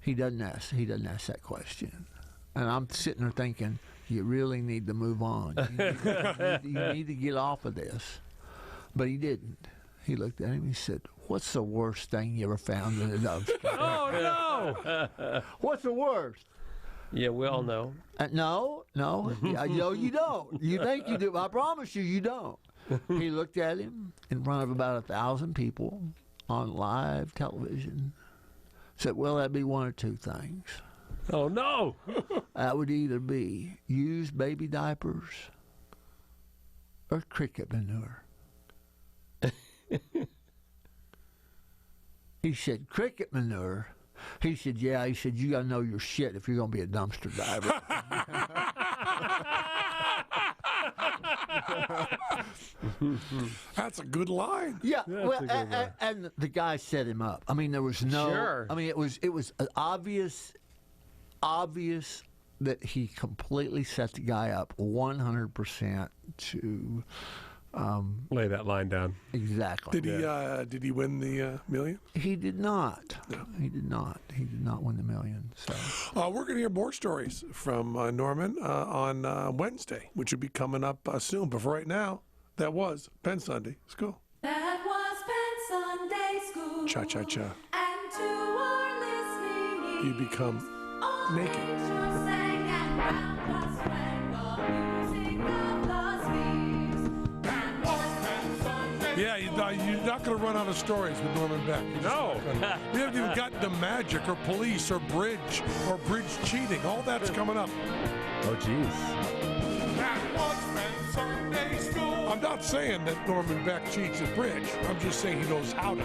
He doesn't ask that question. And I'm sitting there thinking, you really need to move on. You need to get off of this. But he didn't. He looked at him and he said, what's the worst thing you ever found in a dumpster? Oh, no. What's the worst? Yeah, we all know. No, you don't. You think you do. I promise you don't. He looked at him in front of about 1,000 people on live television. Said, well, that'd be one or two things. Oh, no. That would either be used baby diapers or cricket manure. He said, cricket manure? He said, yeah. He said, you got to know your shit if you're going to be a dumpster diver. That's a good line. Yeah, That's well, a good one. and the guy set him up. I mean, there was no. Sure. I mean, it was obvious that he completely set the guy up 100% to Lay that line down. exactly. Did he win the million? He did not. He did not. He did not win the million. So We're going to hear more stories from Norman on Wednesday, which will be coming up soon. But for right now, that was Penn Sunday School. That was Penn Sunday School. Cha cha cha. And to our listening You become naked. angels sang and round us rang the music of the spheres. That was Penn Sunday. Yeah, you're not going to run out of stories with Norman Beck. You're just No. not gonna. We haven't even got the magic or police or bridge cheating. All that's coming up. Oh, jeez. That was Penn Sunday School. I'm not saying that Norman Beck cheats at bridge. I'm just saying he knows how to.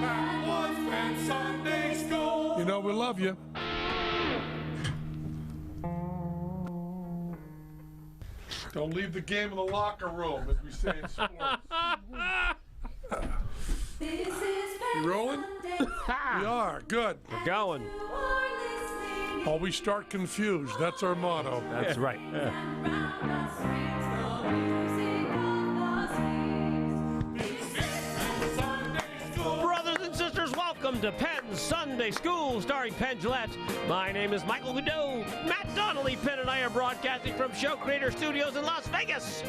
That was Penn Sunday School. You know we love you. Don't leave the game in the locker room, as we say in sports. This is Penn You rolling? Sunday School. We are. Good. We're going. To our listening Always start confused. That's our motto. That's right. round us rings the music of the spheres. Brothers and sisters, welcome to Penn Sunday School, starring Penn Gillette. My name is Michael Godot. Matt Donnelly, Penn, and I are broadcasting from Show Creator Studios in Las Vegas.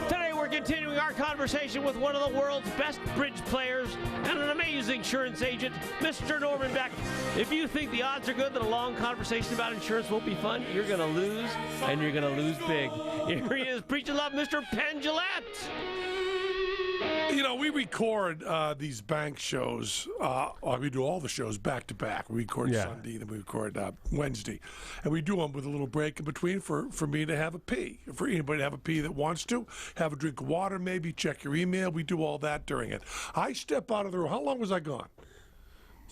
Today we're continuing our conversation with one of the world's best bridge players and an amazing insurance agent, Mr. Norman Beck. If you think the odds are good that a long conversation about insurance won't be fun, you're going to lose, and you're going to lose big. Here he is, preaching love, Mr. Penn Gillette. You know, we record these bank shows. We do all the shows back to back. We record Sunday, then we record Wednesday. And we do them with a little break in between for me to have a pee. For anybody to have a pee that wants to, have a drink of water maybe, check your email. We do all that during it. I step out of the room. How long was I gone?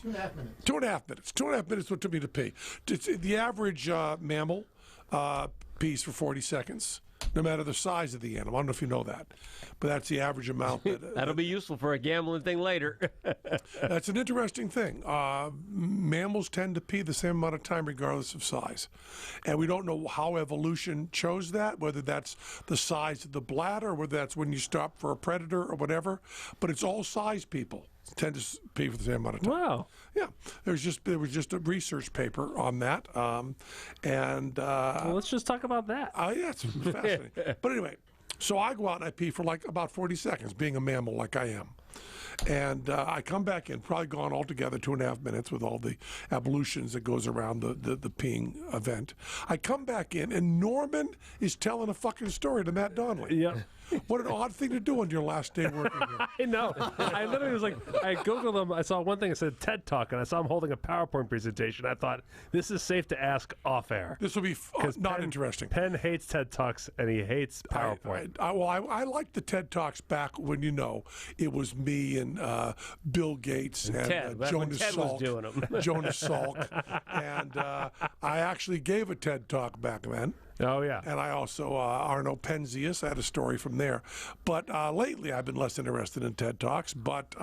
2.5 minutes. 2.5 minutes. 2.5 minutes what it took me to pee. The average mammal pees for 40 seconds. No matter the size of the animal. I don't know if you know that, but that's the average amount. That'll be useful for a gambling thing later. That's an interesting thing. Mammals tend to pee the same amount of time regardless of size. And we don't know how evolution chose that, whether that's the size of the bladder, or whether that's when you stop for a predator or whatever. But it's all size people tend to pee for the same amount of time. Wow. Yeah, there was just a research paper on that, Well, let's just talk about that. yeah, it's fascinating. But anyway, so I go out and I pee for like about 40 seconds, being a mammal like I am. And I come back in, probably gone altogether 2.5 minutes with all the evolutions that goes around the peeing event. I come back in, and Norman is telling a fucking story to Matt Donnelly. Yep. What an odd thing to do on your last day working here. I know. I literally was like, I Googled him. I saw one thing that said TED Talk, and I saw him holding a PowerPoint presentation. I thought, this is safe to ask off air. This will be not Penn- interesting. Penn hates TED Talks, and he hates PowerPoint. I liked the TED Talks back when, it was me and Bill Gates and Ted, back when Jonas Ted was Salk. doing 'em. Jonas Salk. And I actually gave a TED Talk back then. Oh, yeah. And I also, Arno Penzias, I had a story from there. But lately I've been less interested in TED Talks. But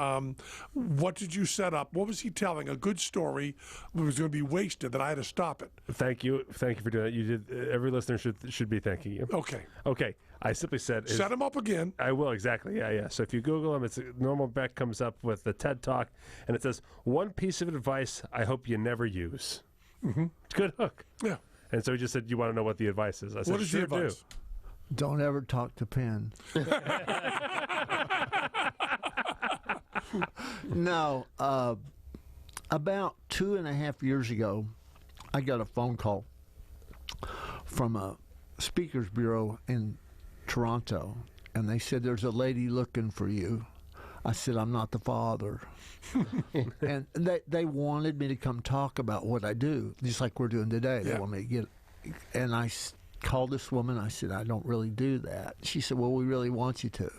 what did you set up? What was he telling? A good story was going to be wasted, that I had to stop it. Thank you for doing that. You did. Every listener should be thanking you. Okay. Okay. I simply said. Set him up again. I will, exactly. Yeah. So if you Google him, it's Norman Beck comes up with the TED Talk, and it says, one piece of advice I hope you never use. Mm-hmm. Good hook. Yeah. And so he just said, you want to know what the advice is? I said, What is sure the advice? Don't ever talk to Penn. No, about 2.5 years ago, I got a phone call from a speakers bureau in Toronto, and they said, there's a lady looking for you. I said, I'm not the father. And they wanted me to come talk about what I do, just like we're doing today. They Yeah. want me to get, and I called this woman. I said, I don't really do that. She said, well, we really want you to.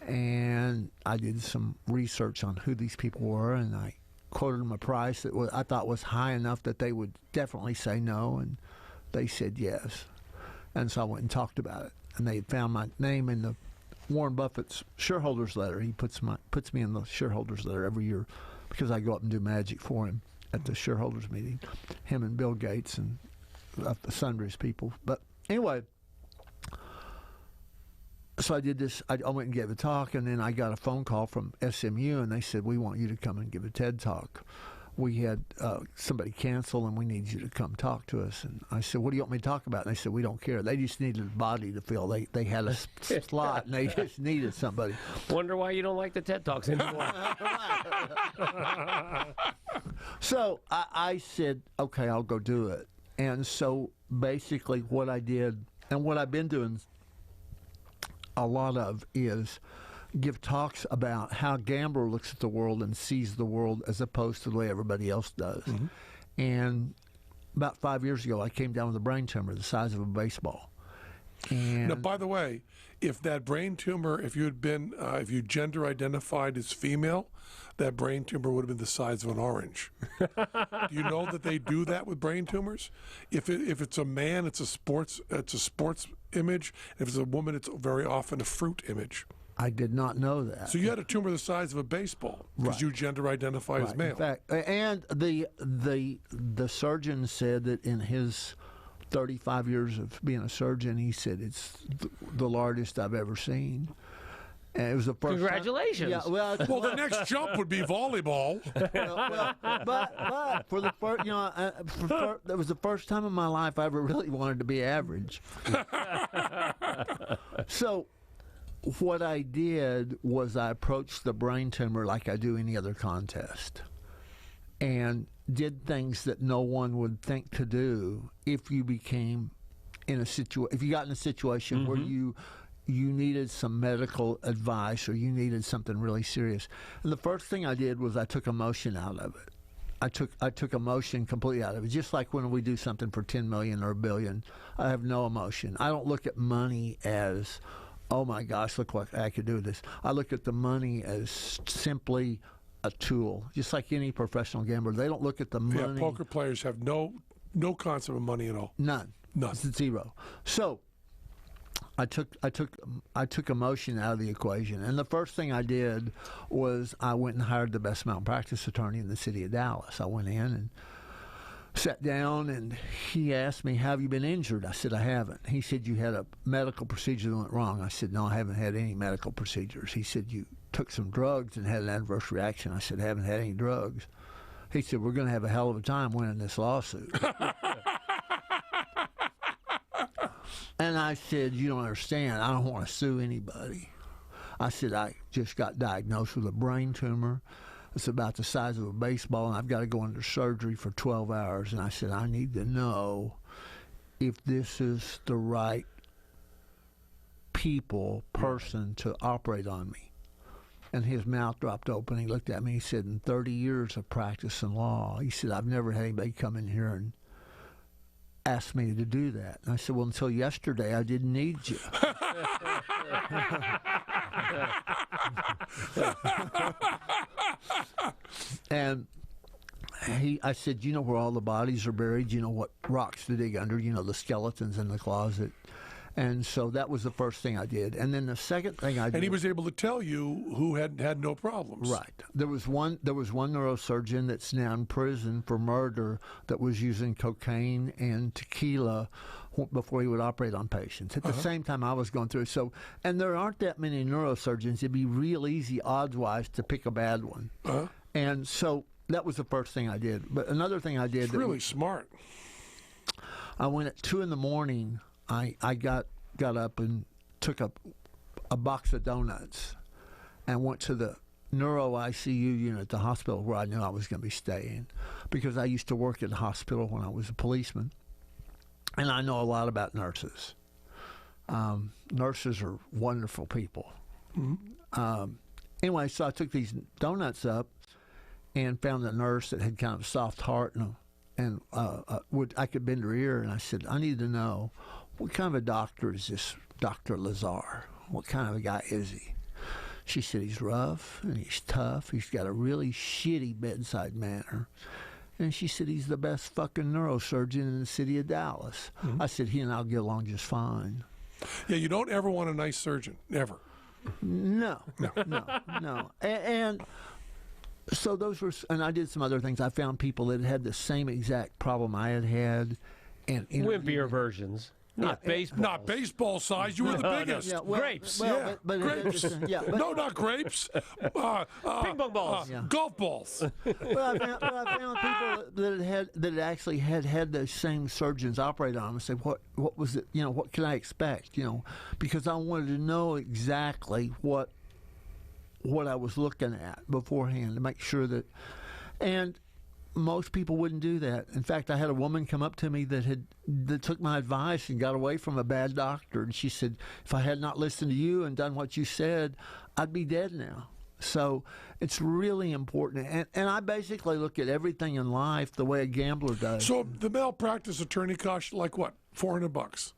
And I did some research on who these people were, and I quoted them a price that I thought was high enough that they would definitely say no, and they said yes. And so I went and talked about it, and they found my name in the Warren Buffett's shareholders letter. He puts me in the shareholders letter every year because I go up and do magic for him at the shareholders meeting, him and Bill Gates and the sundries people. But anyway, so I did this. I went and gave a talk, and then I got a phone call from SMU, and they said, we want you to come and give a TED Talk. We had somebody cancel, and we need you to come talk to us. And I said, what do you want me to talk about? And they said, we don't care. They just needed a body to fill. They had a slot, and they just needed somebody. Wonder why you don't like the TED Talks anymore. So I said, okay, I'll go do it. And so basically what I did, and what I've been doing a lot of, is give talks about how gambler looks at the world and sees the world as opposed to the way everybody else does. Mm-hmm. And about 5 years ago, I came down with a brain tumor the size of a baseball. And now, by the way, if that brain tumor, if you gender identified as female, that brain tumor would have been the size of an orange. Do you know that they do that with brain tumors? If it's a man, it's a sports image. If it's a woman, it's very often a fruit image. I did not know that. So you had a tumor the size of a baseball because Right. you gender identify as male. In fact, and the surgeon said that in his 35 years of being a surgeon, he said it's the largest I've ever seen. And it was the first. Congratulations. Yeah, well, Well, the next jump would be volleyball. but for the first, that was the first time in my life I ever really wanted to be average. So what I did was I approached the brain tumor like I do any other contest, and did things that no one would think to do if you became if you got in a situation where you needed some medical advice or you needed something really serious. And the first thing I did was I took emotion out of it. I took emotion completely out of it. Just like when we do something for 10 million or $1 billion, I have no emotion. I don't look at money as, oh my gosh, look what I could do with this. I look at the money as simply a tool, just like any professional gambler. They don't look at the money. Yeah, poker players have no concept of money at all. None. It's zero. So I took emotion out of the equation, and the first thing I did was I went and hired the best malpractice attorney in the city of Dallas. I went in and sat down, and he asked me, have you been injured? I said, I haven't. He said, you had a medical procedure that went wrong. I said, no, I haven't had any medical procedures. He said, you took some drugs and had an adverse reaction. I said, I haven't had any drugs. He said, we're going to have a hell of a time winning this lawsuit. And I said, you don't understand. I don't want to sue anybody. I said, I just got diagnosed with a brain tumor. It's about the size of a baseball, and I've got to go under surgery for 12 hours. And I said, I need to know if this is the right person to operate on me. And his mouth dropped open. He looked at me. He said, in 30 years of practicing law, he said, I've never had anybody come in here and ask me to do that. And I said, well, until yesterday, I didn't need you. And I said, you know where all the bodies are buried? You know what rocks to dig under? You know, the skeletons in the closet. And so that was the first thing I did. And then the second thing I did. And he was able to tell you who had no problems. Right. There was one neurosurgeon that's now in prison for murder that was using cocaine and tequila before he would operate on patients. At the same time I was going through. So, and there aren't that many neurosurgeons. It'd be real easy odds-wise to pick a bad one. And so that was the first thing I did. But another thing I did. It's really smart. I went at 2 a.m. I got up and took a box of donuts and went to the neuro ICU unit at the hospital where I knew I was going to be staying, because I used to work at the hospital when I was a policeman, and I know a lot about nurses. Nurses are wonderful people. Anyway, so I took these donuts up and found a nurse that had kind of a soft heart and I could bend her ear, and I said, I need to know, what kind of a doctor is this Dr. Lazar? What kind of a guy is he? She said, he's rough and he's tough. He's got a really shitty bedside manner. And she said, he's the best fucking neurosurgeon in the city of Dallas. I said, he and I'll get along just fine. Yeah, you don't ever want a nice surgeon, ever. No. And so those were, and I did some other things. I found people that had the same exact problem I had had. And Wimpier versions. Not baseball. Not baseball size. You were the biggest. Yeah, Grapes. Well, but Grapes. No, not grapes. Ping pong balls. Golf balls. But I found people that actually had those same surgeons operate on them and say, what was it? What can I expect? Because I wanted to know exactly what I was looking at beforehand to make sure that, and most people wouldn't do that. In fact, I had a woman come up to me that took my advice and got away from a bad doctor, and she said, if I had not listened to you and done what you said, I'd be dead now. So it's really important. And I basically look at everything in life the way a gambler does. So the malpractice attorney cost you like what? $400?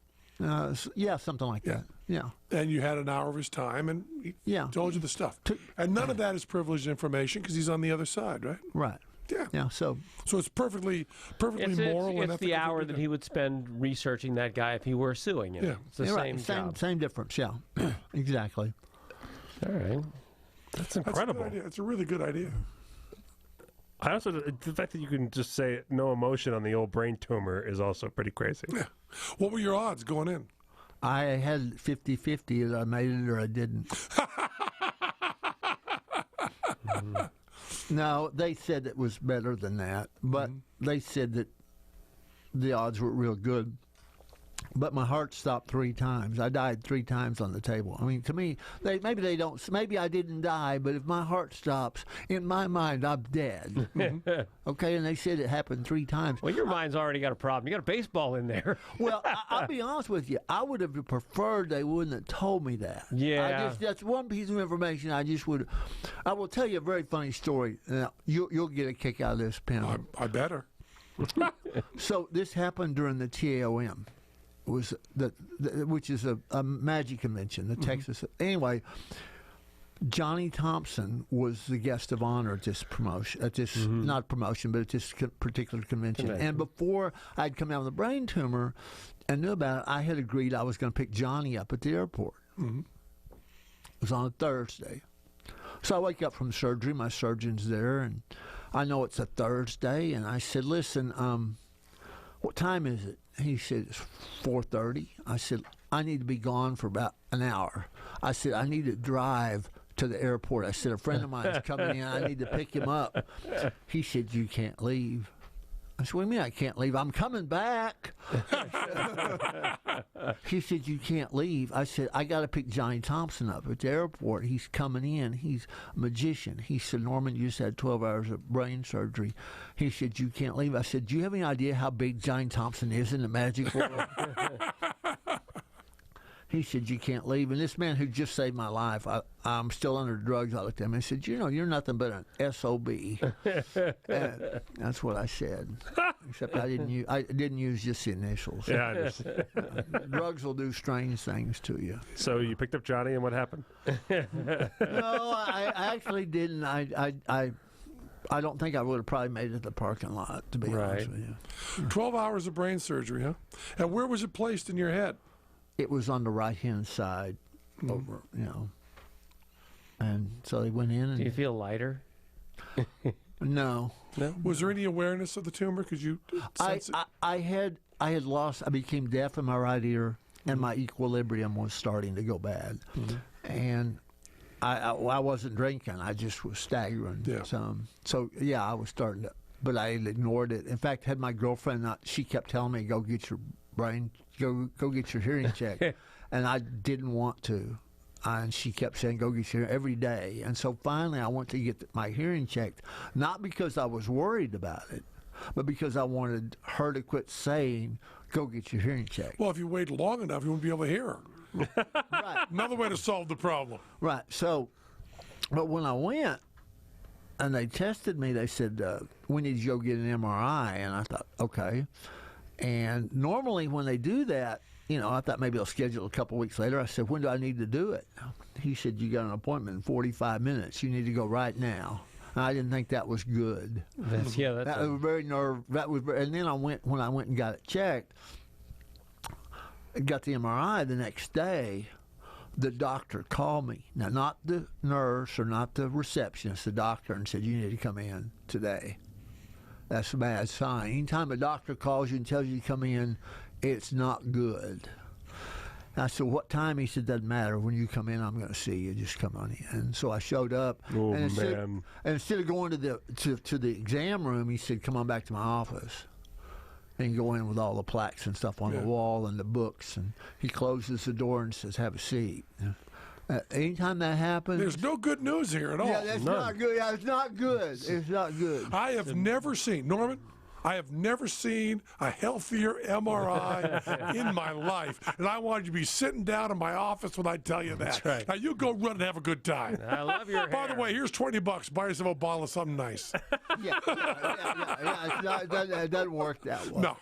Yeah, something like that. Yeah. And you had an hour of his time, and he told you the stuff. And none of that is privileged information because he's on the other side, right? Right. Yeah. Yeah. So it's perfectly moral and ethical. It's the hour that he would spend researching that guy if he were suing him. Yeah. It's the same job. Same difference. Yeah. Exactly. All right. That's incredible. It's a really good idea. I also, the fact that you can just say no emotion on the old brain tumor is also pretty crazy. Yeah. What were your odds going in? I had 50-50 that I made it or I didn't. No, they said it was better than that, but they said that the odds were real good. But my heart stopped 3 times. I died 3 times on the table. I mean, to me, maybe I didn't die, but if my heart stops, in my mind, I'm dead. Okay, and they said it happened 3 times. Well, your mind's already got a problem. You got a baseball in there. Well, I'll be honest with you. I would have preferred they wouldn't have told me that. Yeah. That's one piece of information I will tell you a very funny story. Now, you'll get a kick out of this, Penn. I better. So this happened during the TAOM. Which is a magic convention, the Texas. Anyway, Johnny Thompson was the guest of honor at this promotion, not promotion, but at this particular convention. And before I'd come out with a brain tumor and knew about it, I had agreed I was going to pick Johnny up at the airport. It was on a Thursday. So I wake up from surgery, my surgeon's there, and I know it's a Thursday, and I said, listen, what time is it? He said, it's 4:30. I said, I need to be gone for about an hour. I said, I need to drive to the airport. I said, a friend of mine is coming in. I need to pick him up. He said, you can't leave. I said, what do you mean I can't leave? I'm coming back. He said, you can't leave. I said, I got to pick Johnny Thompson up at the airport. He's coming in. He's a magician. He said, Norman, you just had 12 hours of brain surgery. He said, you can't leave. I said, do you have any idea how big Johnny Thompson is in the magic world? He said, you can't leave. And this man who just saved my life, I'm still under drugs. I looked at him and I said, you're nothing but an SOB. And that's what I said. Except I didn't use just the initials. Yeah, I understand. Drugs will do strange things to you. So you picked up Johnny, and what happened? No, I actually didn't. I don't think I would have probably made it to the parking lot, to be honest with you. 12 hours of brain surgery, huh? And where was it placed in your head? It was on the right-hand side, over, And so they went in and... Do you feel lighter? No. Was there any awareness of the tumor? Could you sense it? I had lost... I became deaf in my right ear, and my equilibrium was starting to go bad. And I wasn't drinking. I just was staggering. Yeah. So, I was starting to... But I ignored it. In fact, had my girlfriend not... She kept telling me, go get your brain... Go get your hearing checked. And I didn't want to. And she kept saying, go get your every day. And so finally I went to get my hearing checked, not because I was worried about it, but because I wanted her to quit saying, go get your hearing checked. Well, if you wait long enough, you won't be able to hear her. Right. Another way to solve the problem. Right. So, but when I went and they tested me, they said, we need you to go get an MRI. And I thought, okay. And normally when they do that, I thought maybe I'll schedule a couple weeks later. I said, when do I need to do it? He said, you got an appointment in 45 minutes. You need to go right now. And I didn't think that was good. That Was very and then when I went and got it checked, got the MRI the next day, the doctor called me. Now, not the nurse or not the receptionist, the doctor, and said, you need to come in today. That's a bad sign. Anytime a doctor calls you and tells you to come in, it's not good. I said, what time? He said, doesn't matter. When you come in, I'm going to see you. Just come on in. And so I showed up. Oh, and man. Instead of going to the exam room, he said, come on back to my office. And you go in with all the plaques and stuff on the wall and the books. And he closes the door and says, have a seat. Anytime that happens... There's no good news here at all. Yeah, that's not good. Yeah, it's not good. It's not good. I have never seen, Norman, I have never seen a healthier MRI in my life. And I wanted you to be sitting down in my office when I tell you that. That's right. Now, you go run and have a good time. I love your hair. By the way, here's $20. Buy yourself a bottle of something nice. Yeah. It doesn't work that way. No.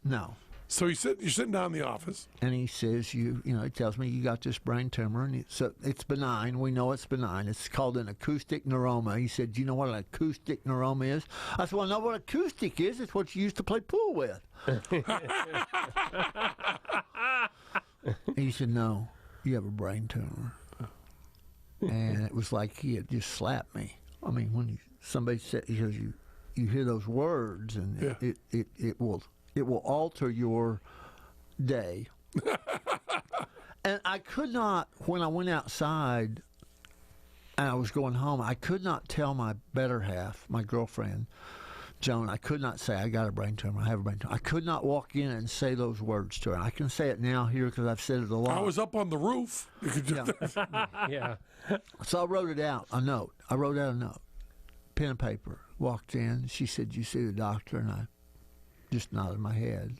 No. So you're sitting down in the office. And he says, he tells me you got this brain tumor, and so it's benign. We know it's benign. It's called an acoustic neuroma. He said, do you know what an acoustic neuroma is? I said, well, I know what acoustic is. It's what you used to play pool with. He said, no, you have a brain tumor. And it was like he had just slapped me. I mean, when somebody said, he goes, you hear those words, and it will alter your day. And I could not, when I went outside and I was going home, I could not tell my better half, my girlfriend, Joan, I could not say, I got a brain tumor, I have a brain tumor. I could not walk in and say those words to her. I can say it now here because I've said it a lot. I was up on the roof. You could just, Yeah. So I wrote it out, a note. I wrote out a note, pen and paper, walked in. She said, you see the doctor? And I just nodded my head.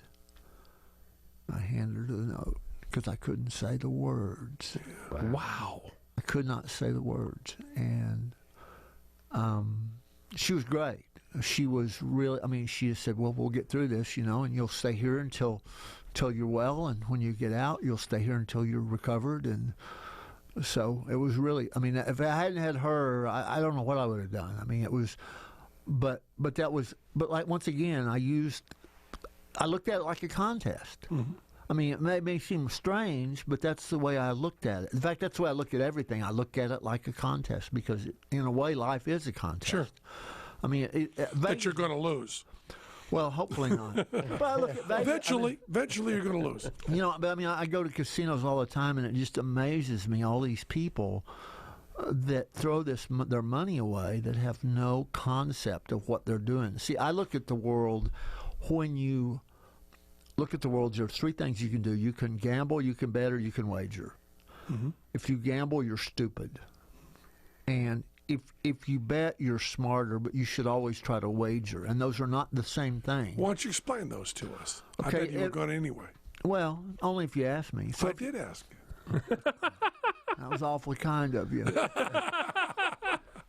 I handed her the note because I couldn't say the words. Wow. I could not say the words. And she was great. She was really, she said, well, we'll get through this, and you'll stay here until you're well. And when you get out, you'll stay here until you're recovered. And so it was really, if I hadn't had her, I don't know what I would have done. It was, but like, once again, I looked at it like a contest. Mm-hmm. It may seem strange, but that's the way I looked at it. In fact, that's the way I look at everything. I look at it like a contest because, in a way, life is a contest. Sure. That you're going to lose. Well, hopefully not. But I look at Vegas, Eventually you're going to lose. I go to casinos all the time, and it just amazes me, all these people that throw their money away that have no concept of what they're doing. See, I look at the world, when you look at the world, there are three things you can do. You can gamble, you can bet, or you can wager. Mm-hmm. If you gamble, you're stupid. And if you bet, you're smarter, but you should always try to wager. And those are not the same thing. Why don't you explain those to us? Okay, I bet you were going anyway. Well, only if you ask me. So I did ask you. that was awfully kind of you.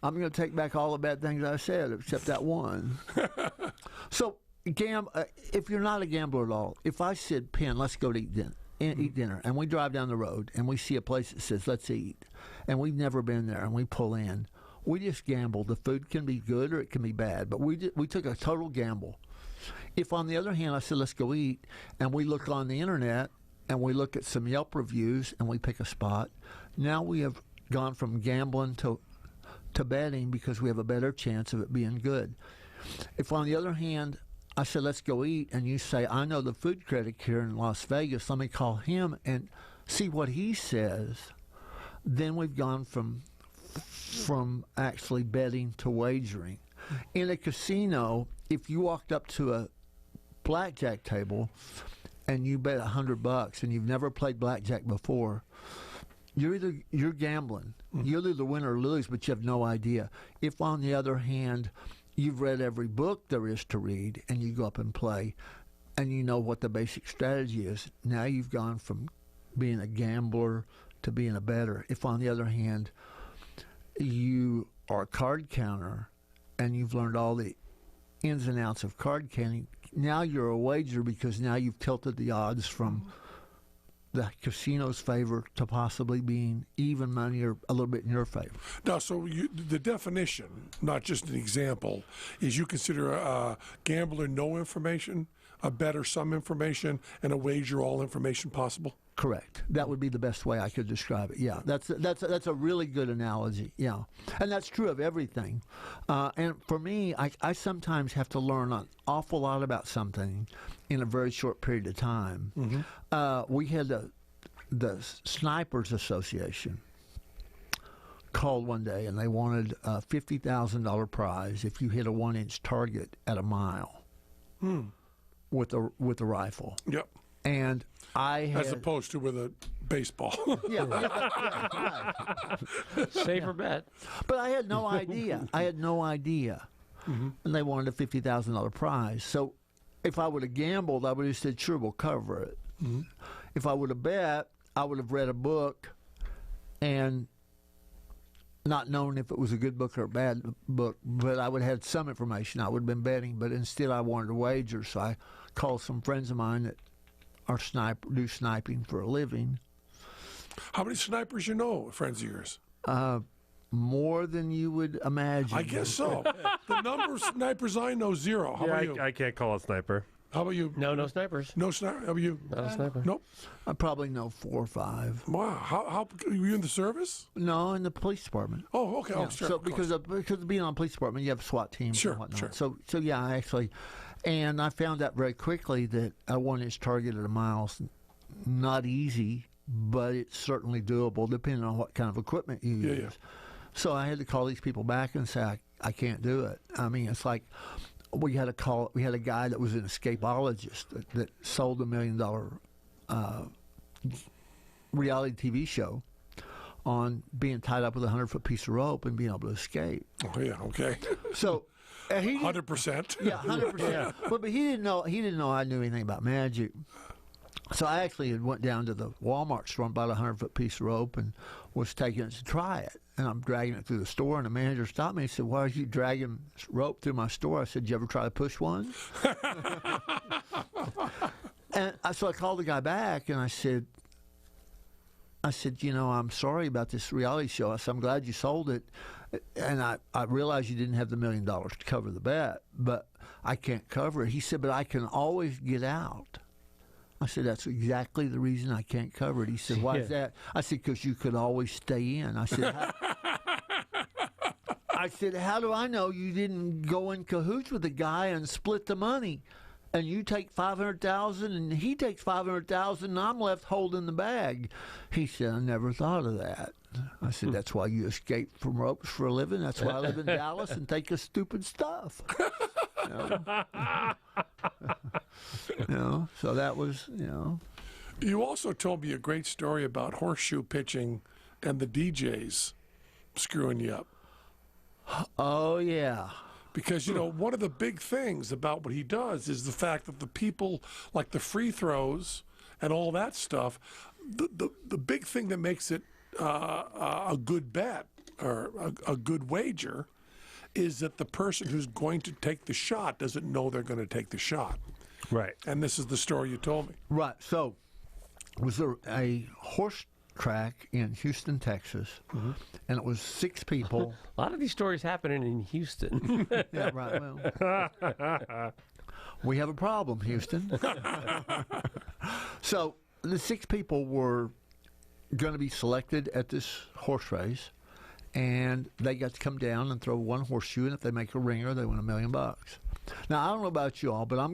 I'm going to take back all the bad things I said, except that one. So, if you're not a gambler at all, if I said, Penn, let's go to eat dinner, and we drive down the road, and we see a place that says, let's eat, and we've never been there, and we pull in, we just gamble. The food can be good or it can be bad, but we took a total gamble. If, on the other hand, I said, let's go eat, and we look on the internet, and we look at some Yelp reviews, and we pick a spot, now we have gone from gambling to betting because we have a better chance of it being good. If, on the other hand, I said, let's go eat, and you say, I know the food critic here in Las Vegas, let me call him and see what he says, then we've gone from actually betting to wagering. In a casino, if you walked up to a blackjack table and you bet $100 and you've never played blackjack before, you're gambling. You'll either win or lose, but you have no idea. If, on the other hand, you've read every book there is to read and you go up and play and you know what the basic strategy is, now you've gone from being a gambler to being a bettor. If, on the other hand, you are a card counter and you've learned all the ins and outs of card counting, now you're a wager because now you've tilted the odds from the casino's favor to possibly being even money or a little bit in your favor. Now, so the definition, not just an example, is you consider a gambler no information, a better some information, and a wager all information possible? Correct. That would be the best way I could describe it. Yeah, that's a really good analogy. Yeah, and that's true of everything. And for me, I sometimes have to learn an awful lot about something in a very short period of time. We had the Snipers Association called one day, and they wanted a $50,000 prize if you hit a 1-inch target at a mile with a rifle. Yep. And I had, As opposed to with a baseball. right. Safer bet. But I had no idea. And they wanted a $50,000 prize. So if I would have gambled, I would have said, sure, we'll cover it. If I would have bet, I would have read a book and not known if it was a good book or a bad book, but I would have had some information. I would have been betting, but instead I wanted to wager. So I called some friends of mine that do sniping for a living. How many snipers you know, friends of yours? More than you would imagine. I guess so. The number of snipers I know, 0. How about you? I can't call a sniper. How about you? No snipers. No sniper. How about you? Not a sniper. Nope. I probably know 4 or 5. Wow. How were you in the service? No, in the police department. Oh, okay. Yeah, Oh, sure. so of course. because of being on police department, you have SWAT teams Sure, and whatnot. sure. So yeah, I actually, and I found out very quickly that a 1-inch target at a mile is not easy, but it's certainly doable depending on what kind of equipment you use. Yeah. So I had to call these people back and say I can't do it. I mean, it's like we had a guy that was an escapologist that sold $1 million reality TV show on being tied up with a 100-foot piece of rope and being able to escape. Oh, yeah. Okay. So he 100%. yeah, 100%. But he didn't know I knew anything about magic. So I actually went down to the Walmart store and bought a 100-foot piece of rope and was taking it to try it. And I'm dragging it through the store, and the manager stopped me and said, "Why are you dragging this rope through my store?" I said, "Did you ever try to push one?" So I called the guy back, and I said, I'm sorry about this reality show. I said, I'm glad you sold it. And I realized you didn't have the $1 million to cover the bet, but I can't cover it. He said, but I can always get out. I said, that's exactly the reason I can't cover it. He said, why is that? I said, because you could always stay in. I said, how do I know you didn't go in cahoots with the guy and split the money? And you take $500,000 and he takes $500,000 and I'm left holding the bag. He said, I never thought of that. I said, that's why you escape from ropes for a living. That's why I live in Dallas and take the stupid stuff. So that was, You also told me a great story about horseshoe pitching and the DJs screwing you up. Oh, yeah. Because, one of the big things about what he does is the fact that the people, like the free throws and all that stuff, the big thing that makes it a good bet or a good wager is that the person who's going to take the shot doesn't know they're going to take the shot. Right. And this is the story you told me. Right. So, was there a horse track in Houston, Texas, and it was 6 people. A lot of these stories happening in Houston. Yeah, right. Well, we have a problem, Houston. So the 6 people were going to be selected at this horse race, and they got to come down and throw one horseshoe, and if they make a ringer, they win $1 million. Now, I don't know about you all, but I'm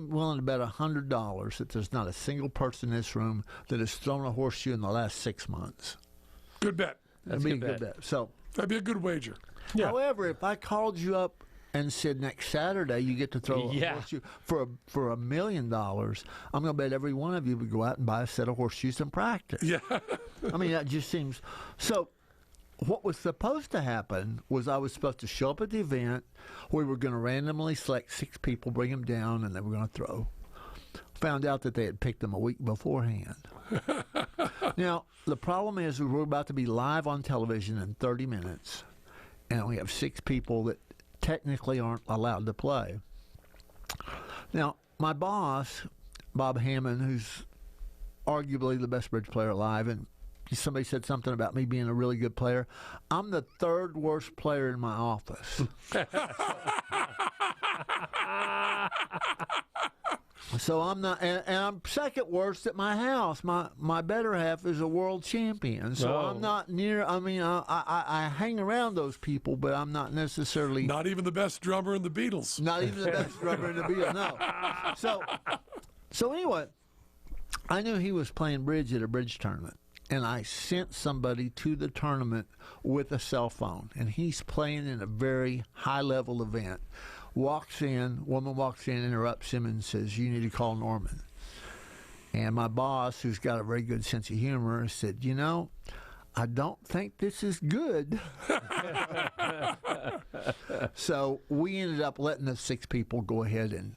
willing to bet $100 that there's not a single person in this room that has thrown a horseshoe in the last 6 months. Good bet. That's That'd a be good a good bet. bet. So, That'd be a good wager. Yeah. however, if I called you up and said next Saturday you get to throw a horseshoe for $1 million, I'm going to bet every one of you would go out and buy a set of horseshoes and practice. Yeah. I mean, that just seems so. What was supposed to happen was I was supposed to show up at the event. We were going to randomly select 6 people, bring them down, and they were going to throw. Found out that they had picked them a week beforehand. Now, the problem is we were about to be live on television in 30 minutes, and we have 6 people that technically aren't allowed to play. Now, my boss, Bob Hammond, who's arguably the best bridge player alive, and somebody said something about me being a really good player. I'm the third worst player in my office. So I'm not, and I'm second worst at my house. My better half is a world champion, so I'm not near. I mean, I hang around those people, but I'm not necessarily. Not even the best drummer in the Beatles. Not even the best drummer in the Beatles. No. So anyway, I knew he was playing bridge at a bridge tournament, and I sent somebody to the tournament with a cell phone, and he's playing in a very high-level event. Woman walks in, interrupts him, and says, "You need to call Norman." And my boss, who's got a very good sense of humor, said, "I don't think this is good." So we ended up letting the 6 people go ahead and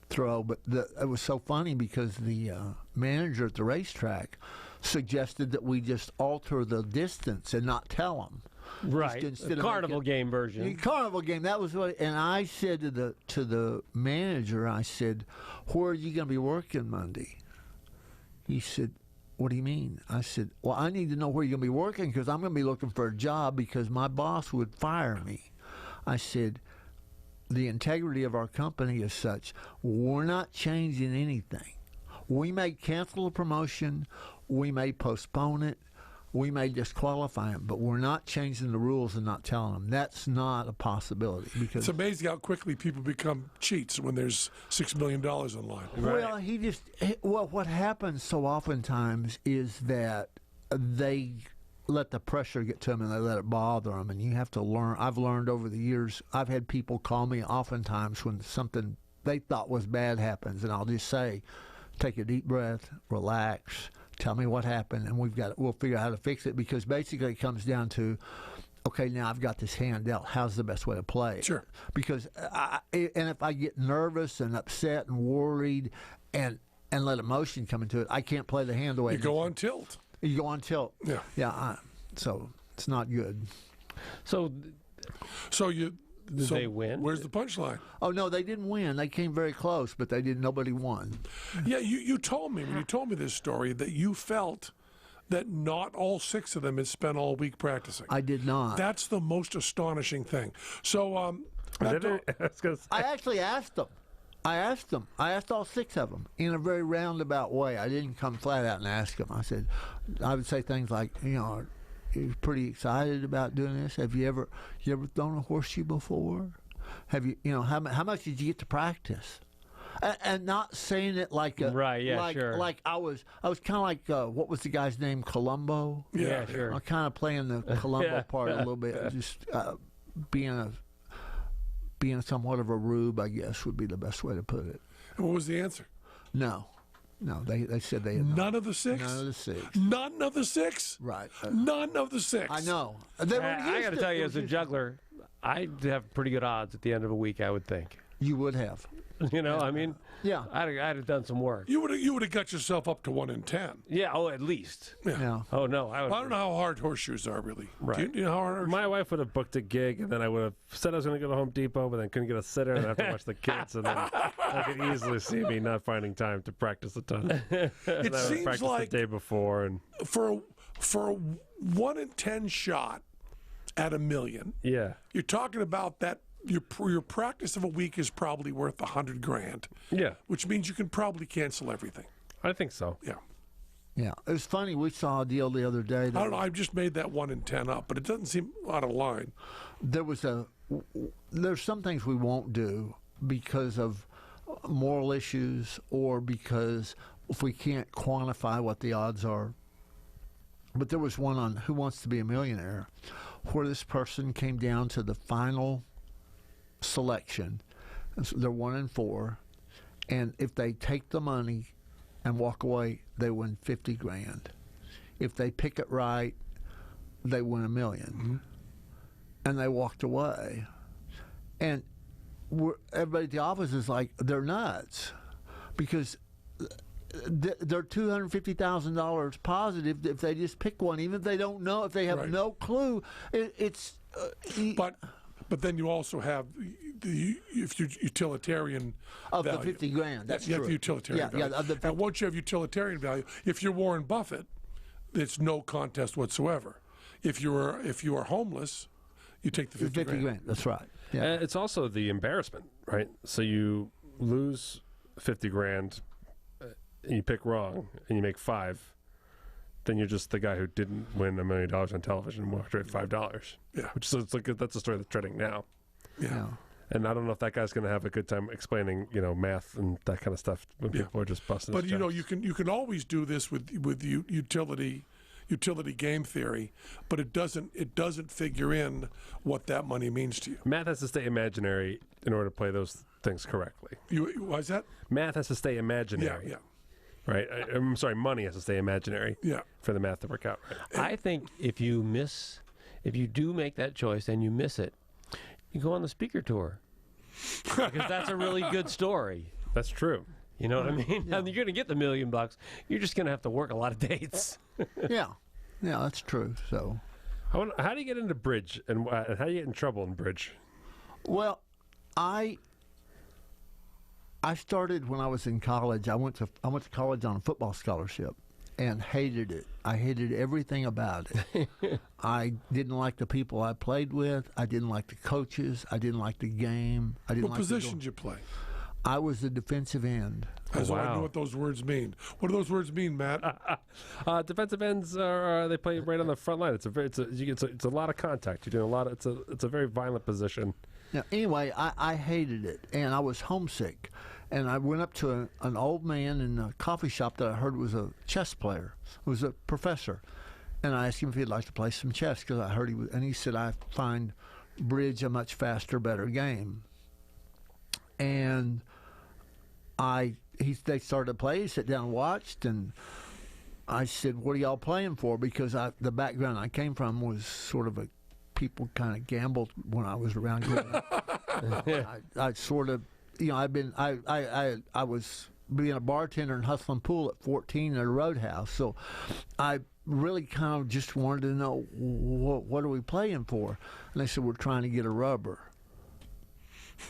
throw. But it was so funny because the manager at the racetrack suggested that we just alter the distance and not tell them. Right. The carnival game version. The carnival game. That was what. And I said to the manager, I said, "Where are you going to be working Monday?" He said, "What do you mean?" I said, "Well, I need to know where you're going to be working because I'm going to be looking for a job because my boss would fire me." I said, "The integrity of our company is such, we're not changing anything. We may cancel a promotion. We may postpone it. We may disqualify them, but we're not changing the rules and not telling them." That's not a possibility. Because It's amazing how quickly people become cheats when there's $6 million on line. Well, what happens so oftentimes is that they let the pressure get to them and they let it bother them, and you have to learn. I've learned over the years. I've had people call me oftentimes when something they thought was bad happens, and I'll just say, "Take a deep breath, relax. Tell me what happened, and we'll figure out how to fix it," because basically it comes down to, okay, now I've got this hand dealt. How's the best way to play it? Sure. Because if I get nervous and upset and worried and let emotion come into it, I can't play the hand the way You go on tilt. You go on tilt. Yeah. Yeah. So it's not good. So Did they win? Where's the punchline? Oh no, they didn't win. They came very close, but they didn't. Nobody won. Yeah, you told me when you told me this story that you felt that not all 6 of them had spent all week practicing. I did not. That's the most astonishing thing. So, I was gonna say. I actually asked them. I asked all 6 of them in a very roundabout way. I didn't come flat out and ask them. I would say things like, "Are you pretty excited about doing this? Have you ever thrown a horseshoe before? Have you, how much did you get to practice?" And not saying it like a Right, yeah, sure. Like I was kind of like what was the guy's name? Columbo. Yeah, sure. I'm kind of playing the Columbo part a little bit, just being somewhat of a rube, I guess, would be the best way to put it. And what was the answer? No, they said they had None of the 6? None of the 6. None of the 6? Right. None of the 6. I know. They weren't I used got to to tell it. you, They as were a used- juggler, I'd have pretty good odds at the end of a week, I would think. You would have. I mean, Yeah. I'd have done some work. You would have got yourself up to 1 in 10. Yeah, at least. Yeah. Oh, no. I don't know how hard horseshoes are, really. Right. Do you know how hard My wife would have booked a gig, and then I would have said I was going to go to Home Depot, but then couldn't get a sitter, and I have to watch the kids, and then I could easily see me not finding time to practice a ton. It I would seems practice like the day before, and for a 1 in 10 shot at $1 million, yeah, you're talking about that. Your practice of a week is probably worth $100,000. yeah, Which means you can probably cancel everything. I think so. Yeah. Yeah. It was funny. We saw a deal the other day. I don't know. I've just made that 1 in 10 up, but it doesn't seem out of line. There's some things we won't do because of moral issues or because if we can't quantify what the odds are. But there was one on Who Wants to Be a Millionaire where this person came down to the final selection. They're 1 in 4, and if they take the money and walk away, they win $50,000. If they pick it right, they win $1 million. Mm-hmm. And they walked away, and everybody at the office is like, they're nuts because they're $250,000 positive if they just pick one, even if they don't know, if they have Right. no clue. But then you also have the utilitarian Of value. the 50 grand, that's you true. have the utilitarian value. of the And once you have utilitarian value, if you're Warren Buffett, it's no contest whatsoever. If you are homeless, you take the 50 grand. That's right. Yeah. And it's also the embarrassment, right? So you lose 50 grand, and you pick wrong, and you make 5. Then you're just the guy who didn't win $1 million on television and walked away with $5. Yeah. Which is like that's a story that's trending now. Yeah. And I don't know if that guy's going to have a good time explaining, math and that kind of stuff when people are just busting. But his you chops. you can always do this with utility game theory, but it doesn't figure in what that money means to you. Math has to stay imaginary in order to play those things correctly. Why is that? Math has to stay imaginary. Yeah. Right? I'm sorry, money has to stay imaginary Yeah. for the math to work out. Right? I think if you do make that choice and you miss it, you go on the speaker tour. Because that's a really good story. That's true. You know what I mean? And you're going to get the $1 million. You're just going to have to work a lot of dates. Yeah, that's true. So, How do you get into bridge, and how do you get in trouble in bridge? well, I started when I was in college. I went to college on a football scholarship and hated it. I hated everything about it. I didn't like the people I played with. I didn't like the coaches. I didn't like the game. I didn't What like position did you play? I was the defensive end. So I wow. know what those words mean. What do those words mean, Matt? Defensive ends are they play right on the front line. It's a lot of contact. You're doing a lot. It's a very violent position. Now, anyway, I hated it, and I was homesick. And I went up to an old man in a coffee shop that I heard was a chess player. He was a professor. And I asked him if he'd like to play some chess because I heard he was, and he said, I find bridge a much faster, better game. And they started to play. He sat down and watched, and I said, what are y'all playing for? Because the background I came from was sort of people kind of gambled when I was around growing up. I sort of, I was being a bartender and hustling pool at 14 at a roadhouse. So I really kind of just wanted to know, what are we playing for? And they said, we're trying to get a rubber.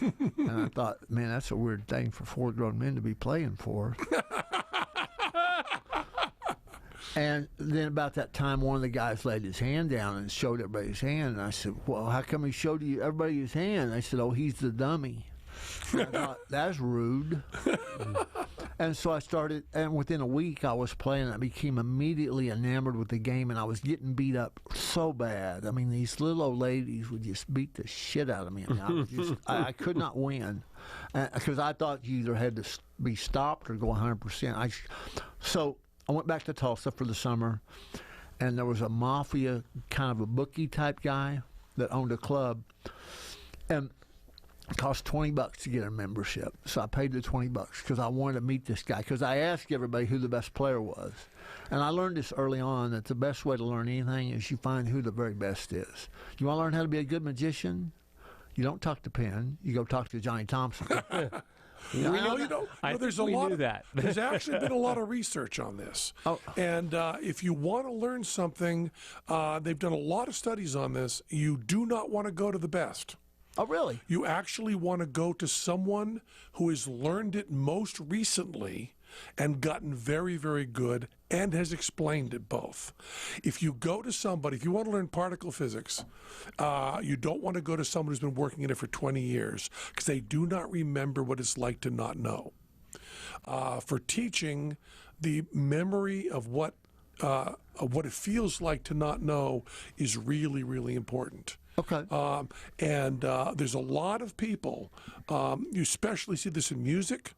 And I thought, man, that's a weird thing for 4 grown men to be playing for. And then about that time, one of the guys laid his hand down and showed everybody his hand. And I said, well, how come he showed everybody his hand? They said, oh, he's the dummy. And I thought, that's rude. And so I started, and within a week I was playing. I became immediately enamored with the game, and I was getting beat up so bad. I mean, these little old ladies would just beat the shit out of me. I could not win because I thought you either had to be stopped or go 100%. So I went back to Tulsa for the summer, and there was a mafia kind of a bookie type guy that owned a club, and it cost $20 to get a membership. So I paid the $20 because I wanted to meet this guy, because I asked everybody who the best player was. And I learned this early on, that the best way to learn anything is you find who the very best is. You want to learn how to be a good magician? You don't talk to Penn. You go talk to Johnny Thompson. There's a we lot knew of that. There's actually been a lot of research on this. Oh. And if you want to learn something, they've done a lot of studies on this. You do not want to go to the best. Oh, really? You actually want to go to someone who has learned it most recently and gotten very, very good and has explained it both. If you go to somebody, if you want to learn particle physics, you don't want to go to someone who's been working in it for 20 years, because they do not remember what it's like to not know. For teaching, the memory of what it feels like to not know is really, really important. Okay. And there's a lot of people, you especially see this in music,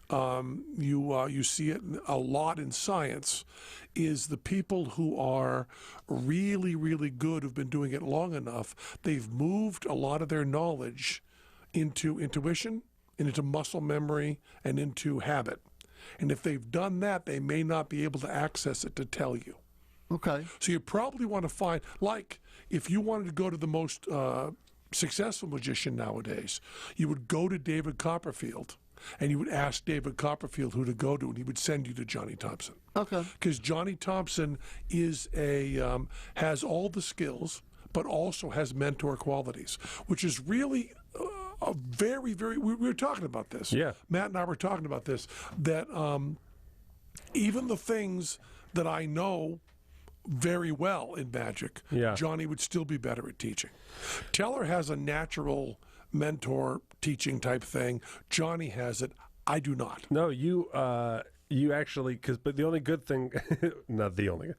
you see it a lot in science, is the people who are really, really good, who've been doing it long enough, they've moved a lot of their knowledge into intuition, and into muscle memory, and into habit. And if they've done that, they may not be able to access it to tell you. Okay. So you probably want to find, like, if you wanted to go to the most successful magician nowadays, you would go to David Copperfield, and you would ask David Copperfield who to go to, and he would send you to Johnny Thompson. Okay. Because Johnny Thompson is has all the skills, but also has mentor qualities, which is really a very, very. We were talking about this. Yeah. Matt and I were talking about this. That even the things that I know very well in magic, Yeah. Johnny would still be better at teaching. Teller has a natural mentor teaching type thing. Johnny has it. I do not. No, you actually, but the only good thing, not the only,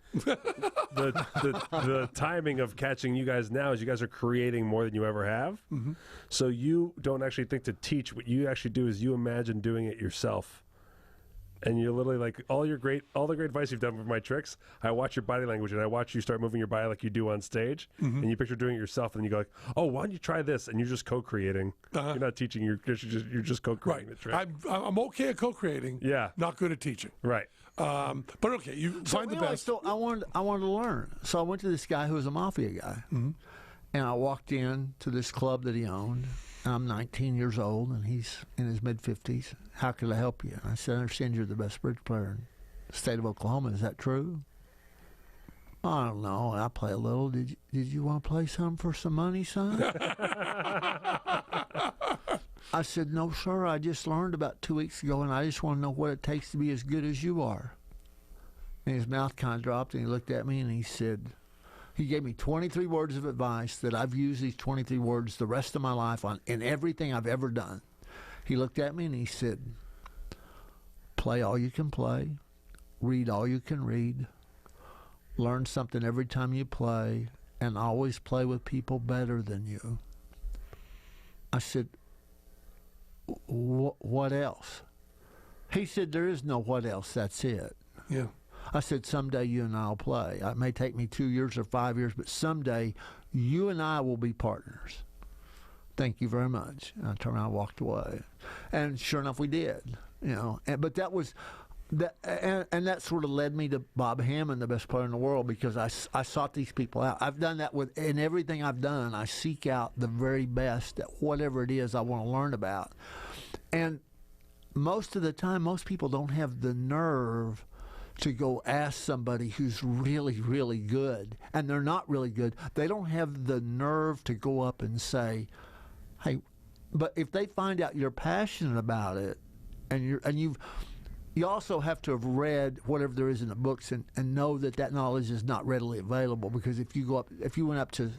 the timing of catching you guys now is you guys are creating more than you ever have. Mm-hmm. So you don't actually think to teach. What you actually do is you imagine doing it yourself. And you're literally like, all the great advice you've done with my tricks, I watch your body language and I watch you start moving your body like you do on stage, and you picture doing it yourself, and you go like, oh, why don't you try this? And you're just co-creating. You're not teaching. You're just co-creating the trick. I'm okay at co-creating. Yeah. Not good at teaching. Right. But okay, you find the best. So I wanted to learn. So I went to this guy who was a mafia guy, and I walked in to this club that he owned. And I'm 19 years old, and he's in his mid-50s. How could I help you? And I said, I understand you're the best bridge player in the state of Oklahoma. Is that true? I don't know. I play a little. Did you want to play some for some money, son? I said, no, sir. I just learned about 2 weeks ago, and I just want to know what it takes to be as good as you are. And his mouth kind of dropped, and he looked at me, and he said, he gave me 23 words of advice that I've used these 23 words the rest of my life in everything I've ever done. He looked at me and he said, play all you can play, read all you can read, learn something every time you play, and always play with people better than you. I said, what else? He said, there is no what else, that's it. Yeah. I said, someday you and I will play. It may take me 2 years or 5 years, but someday you and I will be partners. Thank you very much. And I turned around and walked away. And sure enough, we did. But that was that, and that sort of led me to Bob Hammond, the best player in the world, because I sought these people out. I've done that in everything I've done. I seek out the very best at whatever it is I want to learn about. And most of the time, most people don't have the nerve to go ask somebody who's really, really good, and they're not really good. They don't have the nerve to go up and say, hey, but if they find out you're passionate about it, and you also have to have read whatever there is in the books and know that knowledge is not readily available, because if you went up to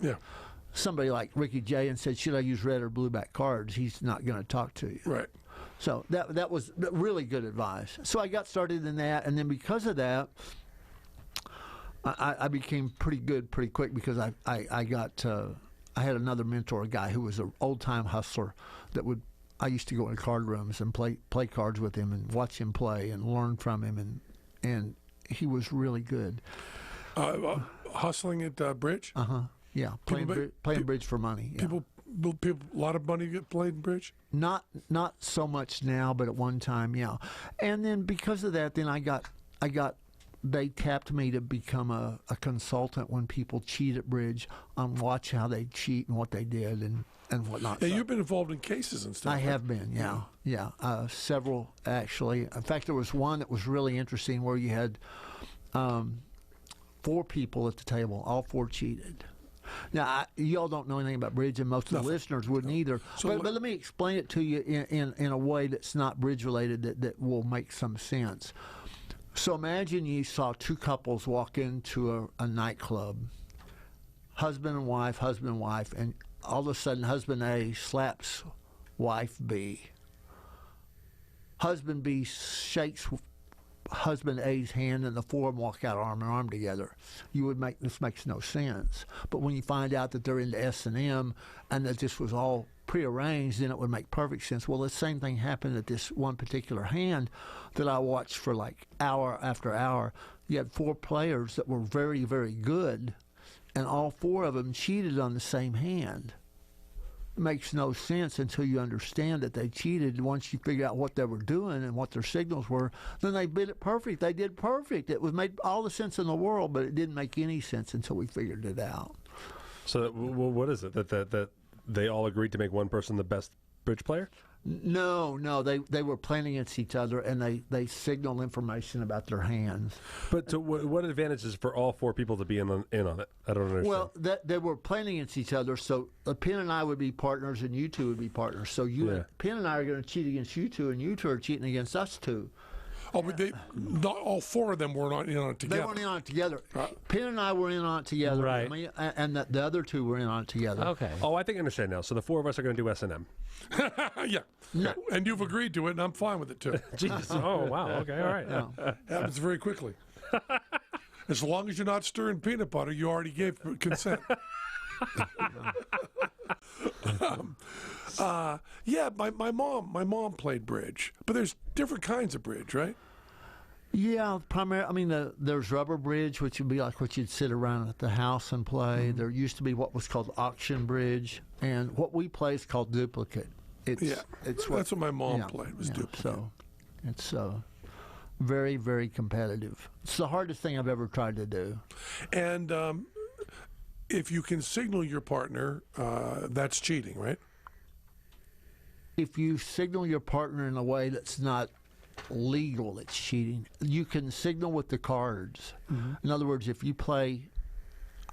somebody like Ricky Jay and said, should I use red or blue back cards, he's not going to talk to you. Right. So that was really good advice. So I got started in that, and then because of that, I became pretty good pretty quick, because I had another mentor, a guy who was an old-time hustler I used to go in card rooms and play cards with him and watch him play and learn from him, and he was really good. Hustling at bridge? Yeah, playing bridge for money. Yeah. People, a lot of money get played in bridge? Not so much now, but at one time, yeah. And then because of that, then they tapped me to become a consultant when people cheat at bridge, on watch how they cheat and what they did and whatnot. Yeah, you've been involved in cases and stuff. I have been, yeah. Several, actually. In fact, there was one that was really interesting where you had 4 people at the table. All 4 cheated. Now, y'all don't know anything about bridge, and most of the listeners wouldn't either. So but let me explain it to you in a way that's not bridge-related, that will make some sense. So imagine you saw 2 couples walk into a nightclub, husband and wife, and all of a sudden husband A slaps wife B. Husband B shakes husband A's hand, and the 4 of them walk out arm in arm together. This makes no sense. But when you find out that they're into S&M and that this was all prearranged, then it would make perfect sense. Well, the same thing happened at this one particular hand that I watched for like hour after hour. You had 4 players that were very, very good, and all 4 of them cheated on the same hand. It makes no sense until you understand that they cheated. Once you figure out what they were doing and what their signals were, then they did it perfect. They did perfect. It was made all the sense in the world, but it didn't make any sense until we figured it out. So what is it that they all agreed to make one person the best bridge player? No, they were playing against each other, and they signal information about their hands. But so what advantage is for all four people to be in on it? I don't understand. Well, they were playing against each other, so Penn and I would be partners, and you two would be partners. So Penn and I are going to cheat against you two, and you two are cheating against us two. Oh, but not all four of them were not in on it together. They weren't in on it together. Penn and I were in on it together, Right. I mean, and the other two were in on it together. Okay. Oh, I think I understand now. So the four of us are going to do S&M. Yeah. And you've agreed to it, and I'm fine with it, too. Jesus. Oh, wow. Okay. All right. Yeah. Happens very quickly. As long as you're not stirring peanut butter, you already gave consent. Yeah, my mom played bridge, but there's different kinds of bridge, right? Yeah, primarily. I mean, there's rubber bridge, which would be like what you'd sit around at the house and play. There used to be what was called auction bridge, and what we play is called duplicate. It's That's what my mom played, was duplicate. So it's very, very competitive. It's the hardest thing I've ever tried to do. And if you can signal your partner, that's cheating, right? If you signal your partner in a way that's not legal, it's cheating. You can signal with the cards. In other words, if you play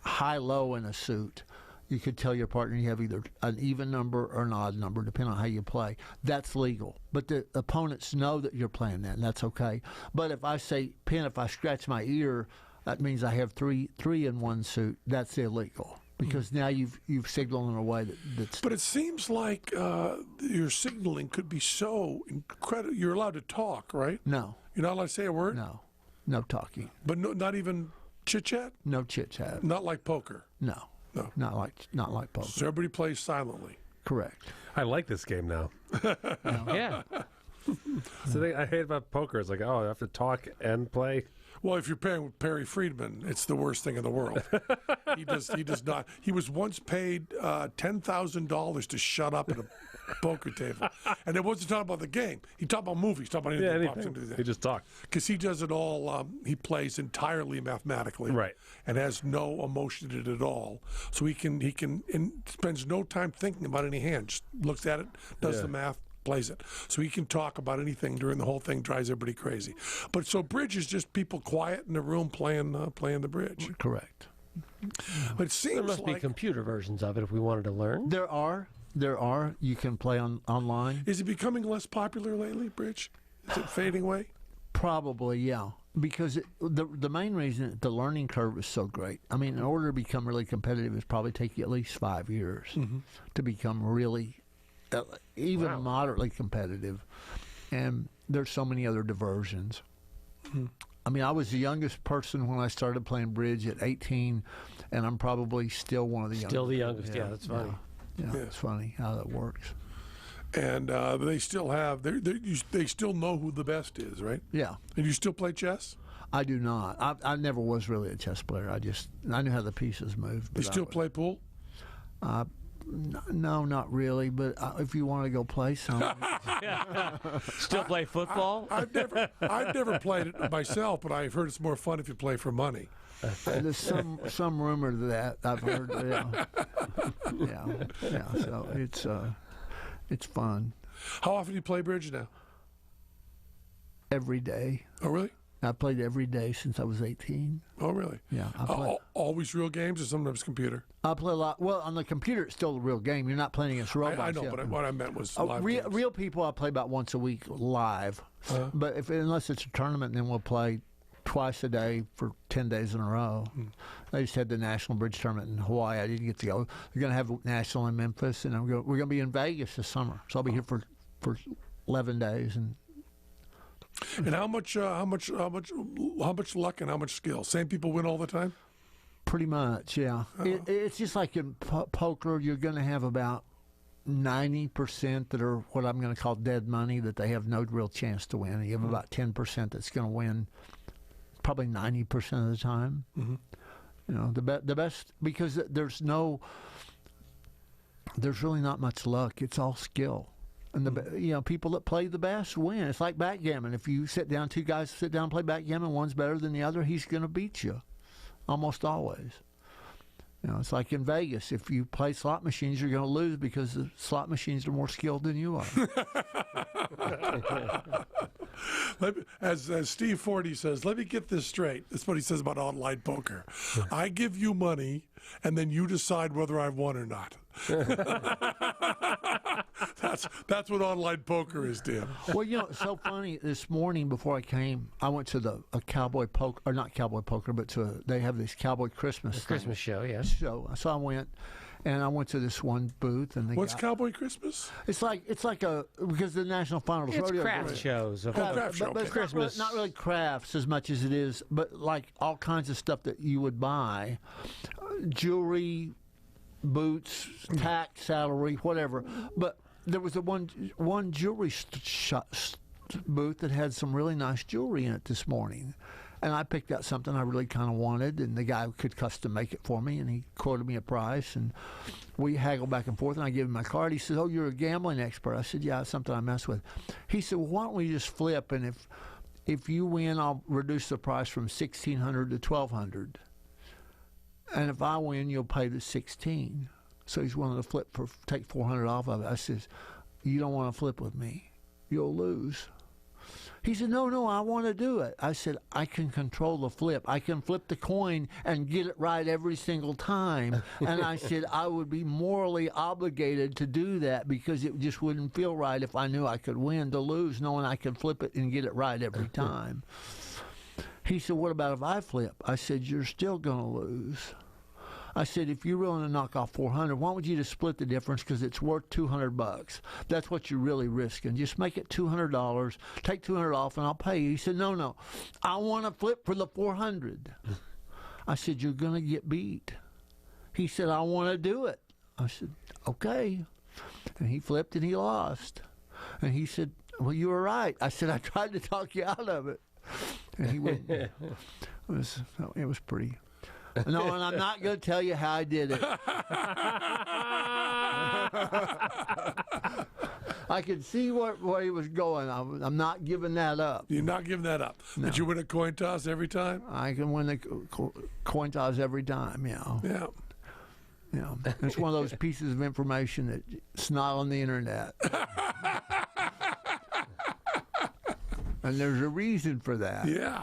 high-low in a suit, you could tell your partner you have either an even number or an odd number, depending on how you play. That's legal. But the opponents know that you're playing that, and that's okay. But if I say, Penn, if I scratch my ear, that means I have three in one suit. That's illegal. Because now you've signaled in a way that's... But it seems like your signaling could be so incredible. You're allowed to talk, right? No. You're not allowed to say a word? No talking. But not even chit-chat? No chit-chat. Not like poker? No. Not like poker. So everybody plays silently? Correct. I like this game now. Yeah. So I hate about poker. It's like, oh, I have to talk and play. Well, if you're pairing with Perry Friedman, it's the worst thing in the world. He does not. He was once paid $10,000 to shut up at a poker table, and it wasn't talking about the game. He talked about movies, talked about anything that pops into his He head. just talked. Because he does it all. He plays entirely mathematically, Right. and has no emotion in it at all. So he can and spends no time thinking about any hand. Just looks at it, does the math, plays it. So he can talk about anything during the whole thing, drives everybody crazy. But so bridge is just people quiet in the room playing the bridge. Correct. But it seems There must be like computer versions of it if we wanted to learn. There are. You can play online. is it becoming less popular lately, bridge? Is it fading away? Probably, yeah. Because the main reason the learning curve is so great. I mean, in order to become really competitive, it's probably take you at least 5 years to become really, even moderately competitive. And there's so many other diversions. I mean, I was the youngest person when I started playing bridge at 18, and I'm probably still one of the youngest. Still the youngest. Yeah, that's funny. Yeah, it's funny how that works. And they still have they still know who the best is, right? Yeah. And you still play chess? I do not. I never was really a chess player. I knew how the pieces moved. You still play pool? No, not really. But if you want to go play some, Still play football? I've never played it myself, but I've heard it's more fun if you play for money. there's some rumor to that I've heard. Yeah. So it's fun How often do you play bridge now? every day. Oh, really? I played every day since I was 18. Oh, really? Yeah, I play. Always real games or sometimes computer? I play a lot. Well, on the computer, it's still a real game. You're not playing against robots. I know, yeah. but what I meant was live real, games. real people I play about once a week live. But unless it's a tournament, then we'll play twice a day for 10 days in a row. They just had the National Bridge Tournament in Hawaii. I didn't get to go. They're going to have National in Memphis, and we're going to be in Vegas this summer. So I'll be here for 11 days. And how much luck and how much skill? Same people win all the time? Pretty much, yeah. It's just like in poker, you're going to have about 90% that are what I'm going to call dead money, that they have no real chance to win. You have about 10% that's going to win probably 90% of the time. You know, the best, because there's really not much luck. It's all skill. And people that play the best win. It's like backgammon. If you two guys sit down and play backgammon, one's better than the other, he's going to beat you, almost always. You know, it's like in Vegas. If you play slot machines, you're going to lose because the slot machines are more skilled than you are. As Steve Forty says, let me get this straight. That's what he says about online poker. I give you money, and then you decide whether I've won or not. That's what online poker is, Dan. Well, you know, it's so funny. This morning before I came, I went to a cowboy poker, or not cowboy poker, but they have this cowboy Christmas Christmas show, yes. show. So I went, and I went to this one booth, and What's Cowboy Christmas? It's like because the National Finals It's Rodeo. craft shows. Of craft show, But okay. it's Christmas. not really crafts as much as it is, but like all kinds of stuff that you would buy, jewelry, boots, tax, salary, whatever. But there was one jewelry booth that had some really nice jewelry in it this morning. And I picked out something I really kind of wanted, and the guy could custom make it for me, and he quoted me a price, and we haggled back and forth, and I gave him my card. He said, "Oh, you're a gambling expert." I said, "Yeah, it's something I mess with." He said, "Well, why don't we just flip, and if you win, I'll reduce the price from $1,600 to $1,200, and if I win, you'll pay the $1,600." So he's willing to take $400 off of it. I says, "You don't want to flip with me. You'll lose." He said, no, I want to do it. I said, "I can control the flip. I can flip the coin and get it right every single time." And I said, "I would be morally obligated to do that because it just wouldn't feel right if I knew I could win to lose, knowing I could flip it and get it right every time." He said, "What about if I flip?" I said, "You're still going to lose." I said, "If you're willing to knock off $400, why don't you just split the difference because it's worth $200? That's what you're really risking. Just make it $200. Take $200 off, and I'll pay you." He said, No, I want to flip for the $400. I said, "You're going to get beat." He said, "I want to do it." I said, "Okay." And he flipped and he lost. And he said, "Well, you were right." I said, "I tried to talk you out of it." And he wouldn't. It was pretty. No, and I'm not going to tell you how I did it. I could see where he was going. I'm not giving that up. You're not giving that up. No. Did you win a coin toss every time? I can win the coin toss every time, you know. Yeah. You know, it's one of those pieces of information that's not on the internet. And there's a reason for that. Yeah.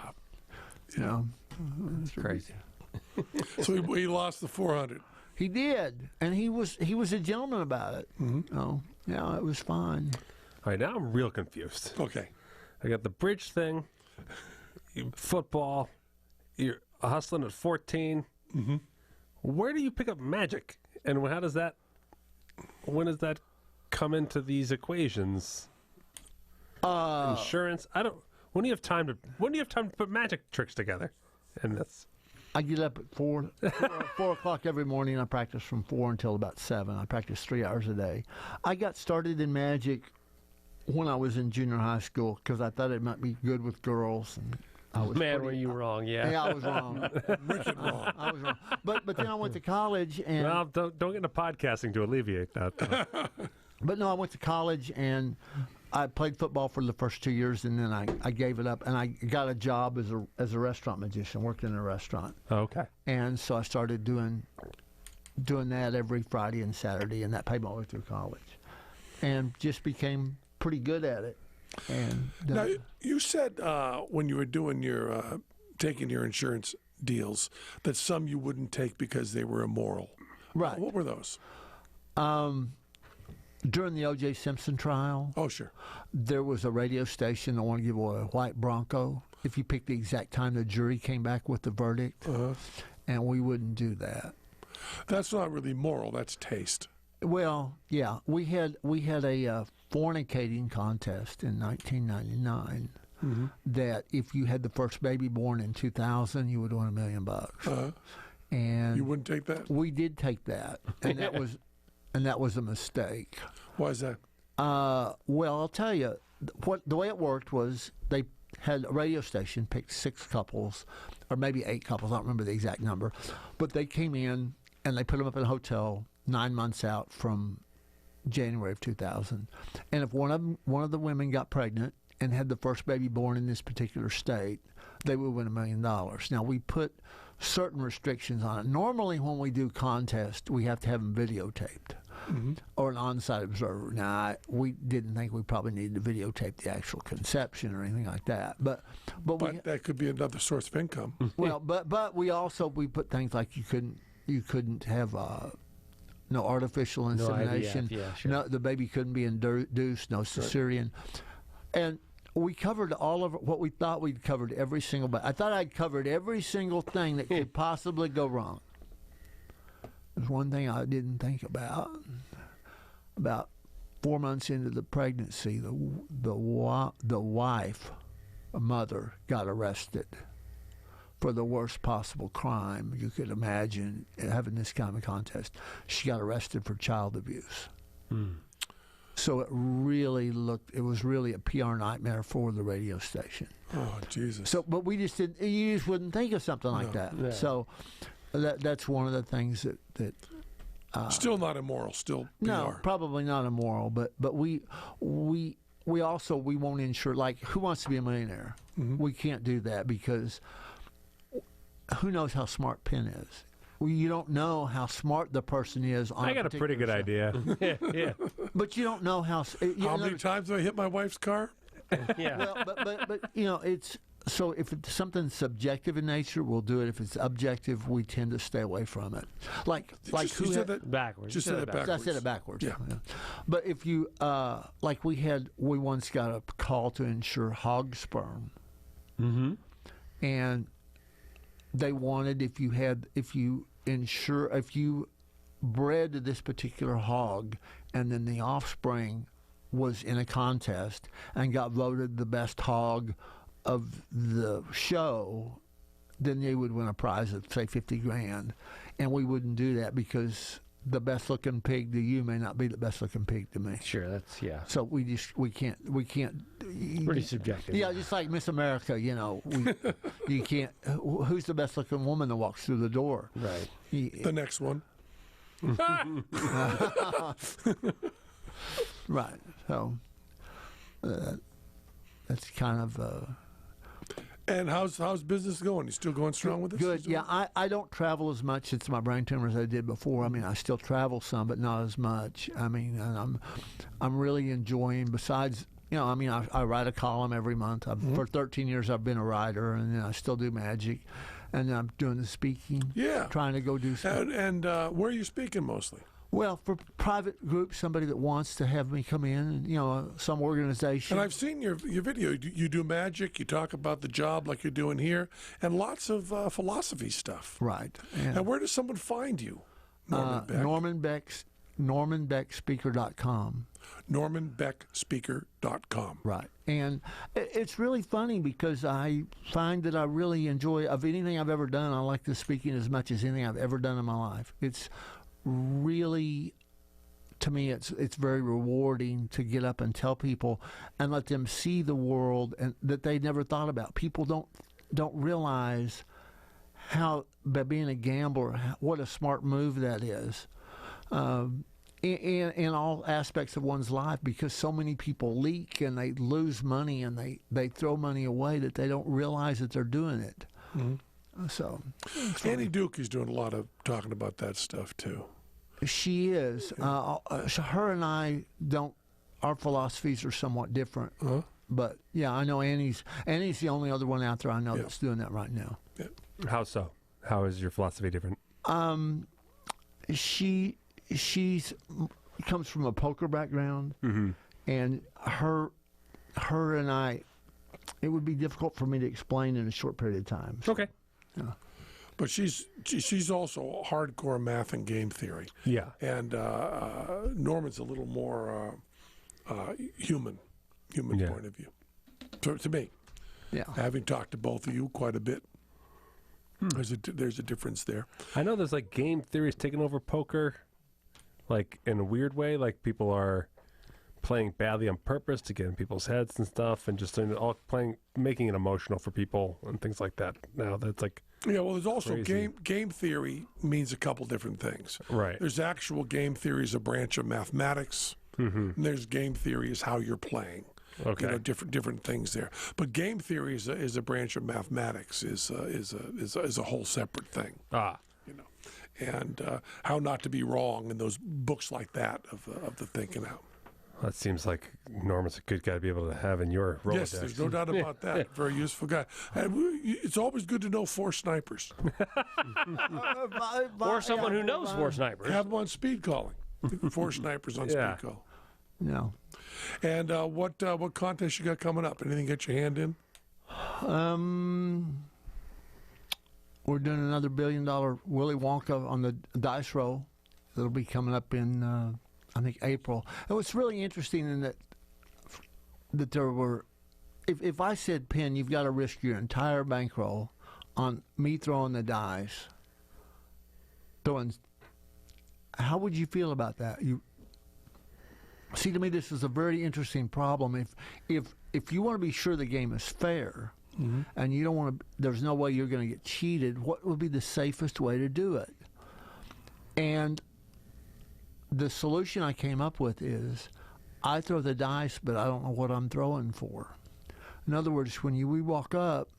You know. It's crazy. So he lost the 400. He did, and he was a gentleman about it. Mm-hmm. Oh, yeah, it was fine. All right, now I'm real confused. Okay. I got the bridge thing, football, you're hustling at 14. Mm-hmm. Where do you pick up magic? And when does that come into these equations? Insurance? When do you have time to put magic tricks together? And that's... I get up at 4 o'clock every morning. I practice from 4 until about 7. I practice 3 hours a day. I got started in magic when I was in junior high school because I thought it might be good with girls. And I was Were you wrong? Yeah. Yeah, I was wrong. Wicked wrong. I was wrong. But then I went to college and. Well, don't get into podcasting to alleviate that. But no, I went to college and I played football for the first 2 years, and then I gave it up, and I got a job as a restaurant magician, worked in a restaurant. Okay. And so I started doing that every Friday and Saturday, and that paid my way through college, and just became pretty good at it. And Now, you said when you were doing your taking your insurance deals that some you wouldn't take because they were immoral. right What were those? during the O.J. Simpson trial, Oh, sure. there was a radio station that wanted to give away a white Bronco if you picked the exact time the jury came back with the verdict, and we wouldn't do that. That's not really moral. That's taste. Well, yeah, we had a fornicating contest in 1999 that if you had the first baby born in 2000, you would win $1 million. And You wouldn't take that? we did take that, and that was a mistake. Why is that? Well, I'll tell you, the way it worked was they had a radio station picked 6 couples, or maybe 8 couples. I don't remember the exact number, but they came in and they put them up in a hotel 9 months out from January of 2000. And if one of the women got pregnant and had the first baby born in this particular state, they would win $1 million. Now, we put certain restrictions on it. Normally, when we do contests, we have to have them videotaped or an on-site observer. Now, we didn't think we probably needed to videotape the actual conception or anything like that. But that could be another source of income. well, but we put things like you couldn't have no artificial insemination. IVF, yeah, sure. No, the baby couldn't be induced. No cesarean, and we covered all of what we thought we'd covered every single. But I thought I'd covered every single thing that could possibly go wrong. There's one thing I didn't think about. About 4 months into the pregnancy, the wife, a mother, got arrested for the worst possible crime you could imagine having this kind of contest. She got arrested for child abuse. So it was really a PR nightmare for the radio station. Oh, Jesus. So, but you just wouldn't think of something like that. Yeah. So that's one of the things that Still not immoral, still PR. no, probably not immoral, but we also won't insure, like, Who Wants to Be a Millionaire? We can't do that because who knows how smart Penn is. You don't know how smart the person is on I got a pretty good idea. yeah. But you don't know how... How many times have I hit my wife's car? Yeah. Well, but it's... So if it's something subjective in nature, we'll do it. If it's objective, we tend to stay away from it. Like You who said had... that Backwards. Just You said said it it backwards. I said it backwards. Yeah. But if you we once got a call to insure hog sperm, and they wanted if you bred this particular hog, and then the offspring was in a contest and got voted the best hog of the show, then they would win a prize of say $50,000, and we wouldn't do that because the best looking pig to you may not be the best looking pig to me. Sure, that's, yeah. So we can't. Pretty subjective. Yeah, just like Miss America, you can't. Who's the best looking woman that walks through the door? Right. the next one. Right. So that's kind of. And how's business going? You still going strong with this? Good. Yeah, I don't travel as much since my brain tumor as I did before. I mean, I still travel some, but not as much. I mean, and I'm really enjoying. Besides, I write a column every month. For 13 years, I've been a writer, and I still do magic, and I'm doing the speaking. Yeah. Trying to go do stuff. And where are you speaking mostly? Well, for private groups, somebody that wants to have me come in, some organization. And I've seen your video. You do magic. You talk about the job like you're doing here, and lots of philosophy stuff. Right. And where does someone find you? Norman Beck. NormanBeckSpeaker.com. NormanBeckSpeaker.com. Right. And it's really funny because I find that I really enjoy, of anything I've ever done, I like the speaking as much as anything I've ever done in my life. It's really, to me, it's very rewarding to get up and tell people and let them see the world and that they never thought about. People don't realize how, by being a gambler, what a smart move that is. In all aspects of one's life, because so many people leak and they lose money and they throw money away that they don't realize that they're doing it. So Annie Duke is doing a lot of talking about that stuff too. she is. So her and I don't. Our philosophies are somewhat different. But yeah, I know Annie's the only other one out there I know that's doing that right now. Yeah. How so? How is your philosophy different? She's comes from a poker background, and her and I, it would be difficult for me to explain in a short period of time. Okay. Yeah. But she's also hardcore math and game theory. Yeah. And Norman's a little more human point of view. To me, Yeah. having talked to both of you quite a bit, there's a difference there. I know there's like game theories taking over poker, like in a weird way. Like people are playing badly on purpose to get in people's heads and stuff, and just making it emotional for people and things like that. Now that's like Well, there's also crazy. game theory means a couple different things. Right. There's actual game theory is a branch of mathematics, and there's game theory is how you're playing. Okay. different things there. But game theory is a branch of mathematics. Is a whole separate thing. And how not to be wrong in those books like that of the thinking out. That seems like Norman's a good guy to be able to have in your Rolodex. Yes, there's no doubt about that. Very useful guy. And it's always good to know 4 snipers. Or someone who knows 4 snipers. Have them on speed calling. 4 snipers on Yeah. speed call. No. And what contest you got coming up? Anything get your hand in? We're doing another $1 billion Willy Wonka on the dice roll. It'll be coming up in, I think, April. And what's really interesting in that there were, if I said, Penn, you've got to risk your entire bankroll on me throwing the dice, how would you feel about that? See, to me, this is a very interesting problem. If you want to be sure the game is fair, and you don't want to, there's no way you're going to get cheated, what would be the safest way to do it? And the solution I came up with is I throw the dice, but I don't know what I'm throwing for. In other words, when we walk up,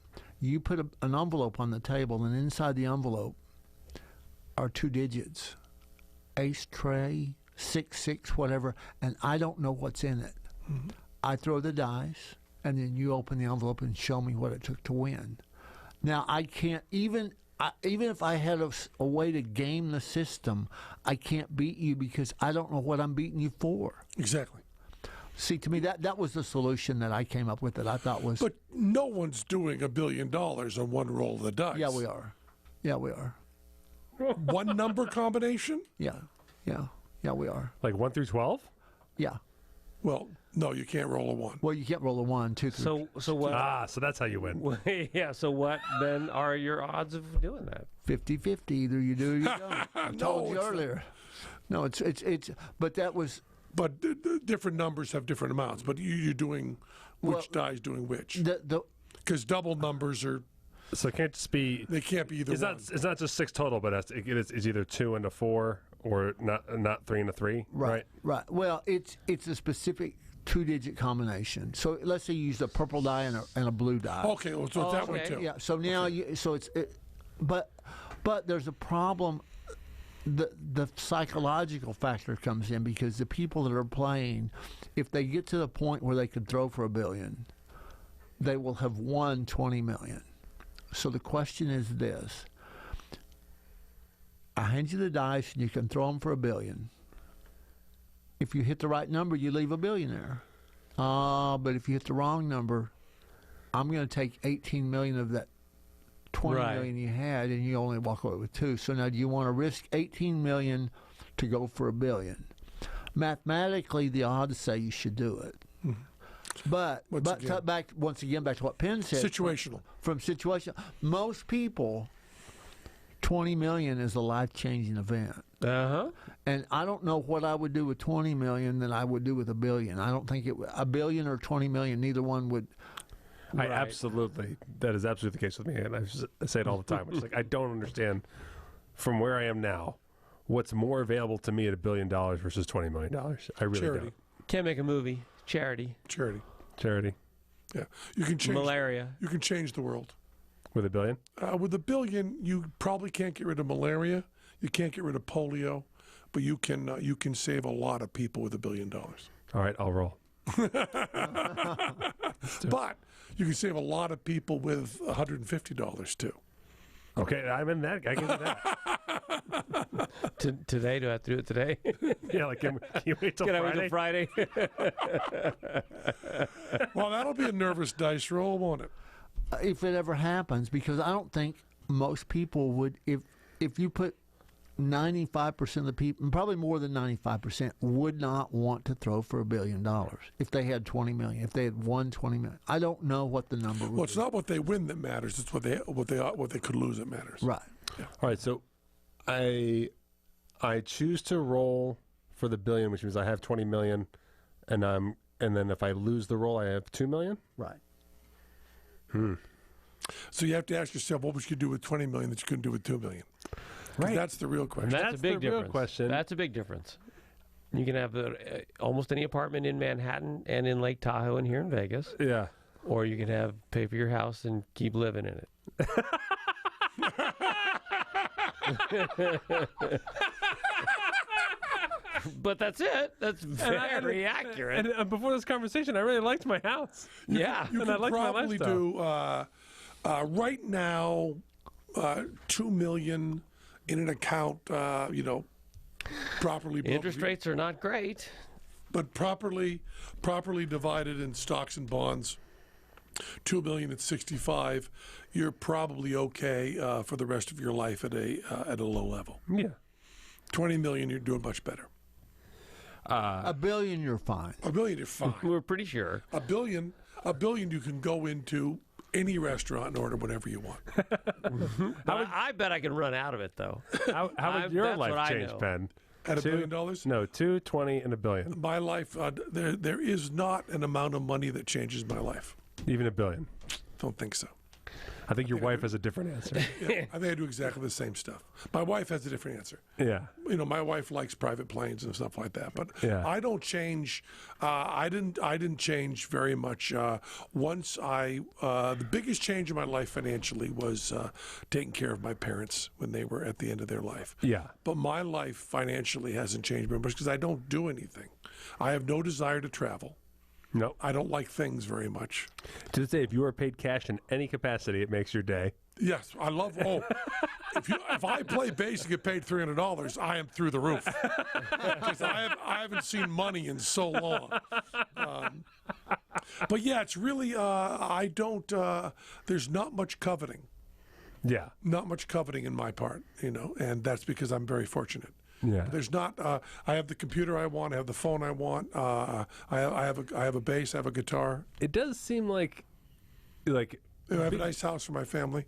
you put an envelope on the table, and inside the envelope are 2 digits, ace tray, 6, whatever, and I don't know what's in it. I throw the dice, and then you open the envelope and show me what it took to win. Now, I can't, even if I had a way to game the system, I can't beat you because I don't know what I'm beating you for. Exactly. See, to me, that was the solution that I came up with that I thought was... But no one's doing $1 billion on one roll of the dice. Yeah, we are. Yeah, we are. One number combination? Yeah, we are. Like 1 through 12? Yeah. Well, no, you can't roll a 1. Well, you can't roll a 1, 2, 3. So what? So that's how you win. Yeah. So what then are your odds of doing that? 50-50. Either you do or you don't. I told you it's earlier. No, it's. But that was. But different numbers have different amounts. But you're doing which die is doing which? Because double numbers are. So it can't just be. They can't be either one. It's not just 6 total, but it's either 2 and a 4 or not 3 and a 3. Right. Well, it's a specific 2-digit combination. So let's say you use a purple die and a blue die. Okay, well, so it's that way too. Yeah. So now but there's a problem. The psychological factor comes in because the people that are playing, if they get to the point where they could throw for $1 billion, they will have won $20 million. So the question is this: I hand you the dice, and you can throw them for $1 billion. If you hit the right number, you leave $1 billion there. But if you hit the wrong number, I'm going to take $18 million of that $20 million you had, and you only walk away with $2 million. So now, do you want to risk $18 million to go for $1 billion? Mathematically, the odds say you should do it. But back to what Penn said. Situational. From situation, most people, $20 million is a life-changing event. And I don't know what I would do with $20 million than I would do with $1 billion. I don't think $1 billion or $20 million, neither one would. That is absolutely the case with me, and I say it all the time. It's like I don't understand from where I am now what's more available to me at $1 billion versus $20 million. I really don't. Can't make a movie. Charity. Yeah, you can change Malaria. You can change the world With $1 billion? With $1 billion, you probably can't get rid of malaria. You can't get rid of polio, but you can save a lot of people with $1 billion. All right, I'll roll. But you can save a lot of people with $150 too. Okay, I'm in that. I can do that. Today? Do I have to do it today? Yeah, like can you wait till Can I Friday? wait till Friday? Well, that'll be a nervous dice roll, won't it? If it ever happens, because I don't think most people would, if you put 95% of the people, probably more than 95%, would not want to throw for $1 billion if they had 20 million, if they had won 20 million. I don't know what the number would be. Well, it's not what they win that matters. It's what they could lose that matters. Right. Yeah. All right, so I choose to roll for the $1 billion, which means I have 20 million, and then if I lose the roll, I have 2 million. Right. So you have to ask yourself, what would you do with 20 million that you couldn't do with 2 million? Right. That's the real question. That's a big the real difference. question. That's a big difference. You can have almost any apartment in Manhattan and in Lake Tahoe and here in Vegas. Yeah. Or you can have pay for your house and keep living in it. But that's it. That's very accurate. And before this conversation, I really liked my house. Yeah. You And I could like my probably lifestyle. do right now $2 million in an account. Properly. Interest rates are not great. but properly divided in stocks and bonds. 2 million at 65, you're probably okay for the rest of your life at a low level. Yeah. 20 million, you're doing much better. $1 billion, you're fine. $1 billion, you're fine. We're pretty sure. $1 billion, you can go into any restaurant and order whatever you want. But I bet I can run out of it, though. How would your that's what life I change, know. Penn? At $1 billion? No, 2, 20, and $1 billion. My life, there is not an amount of money that changes my life. Even $1 billion. Don't think so. I think your wife has a different answer. Yeah, I think I do exactly the same stuff. My wife has a different answer. Yeah. You know, my wife likes private planes and stuff like that. But Yeah. I don't change. I didn't change very much. Once the biggest change in my life financially was taking care of my parents when they were at the end of their life. Yeah. But my life financially hasn't changed very much because I don't do anything. I have no desire to travel. No. I don't like things very much. To this day, if you are paid cash in any capacity, it makes your day. Yes, I love. Oh, if I play bass and get paid $300, I am through the roof. Because I haven't seen money in so long. But yeah, it's really I don't. There's not much coveting. Yeah. Not much coveting in my part, you know, and that's because I'm very fortunate. Yeah. There's not. I have the computer I want. I have the phone I want. I have a bass. I have a guitar. It does seem like I have a nice house for my family.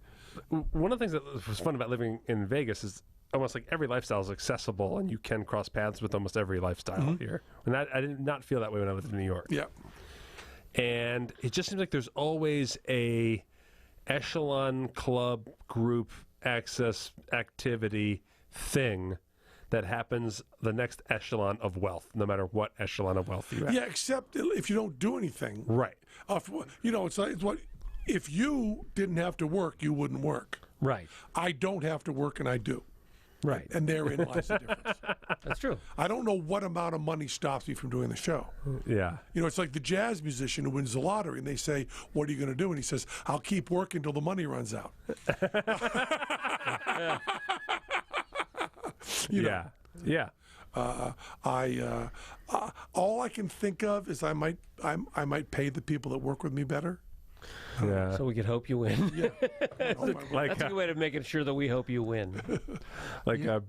one of the things that was fun about living in Vegas is almost like every lifestyle is accessible and you can cross paths with almost every lifestyle here. And I did not feel that way when I lived in New York. Yeah. And it just seems like there's always a echelon club group access activity thing that happens the next echelon of wealth, no matter what echelon of wealth you have. Yeah, except if you don't do anything. Right. You know, it's what if you didn't have to work, you wouldn't work. Right. I don't have to work, and I do. Right. And therein lies the difference. That's true. I don't know what amount of money stops me from doing the show. Yeah. You know, it's like the jazz musician who wins the lottery, and they say, "What are you going to do?" And he says, "I'll keep working till the money runs out." You know, Yeah. all I can think of is I might pay the people that work with me better. Yeah. So we could hope you win. like That's a good way of making sure that we hope you win.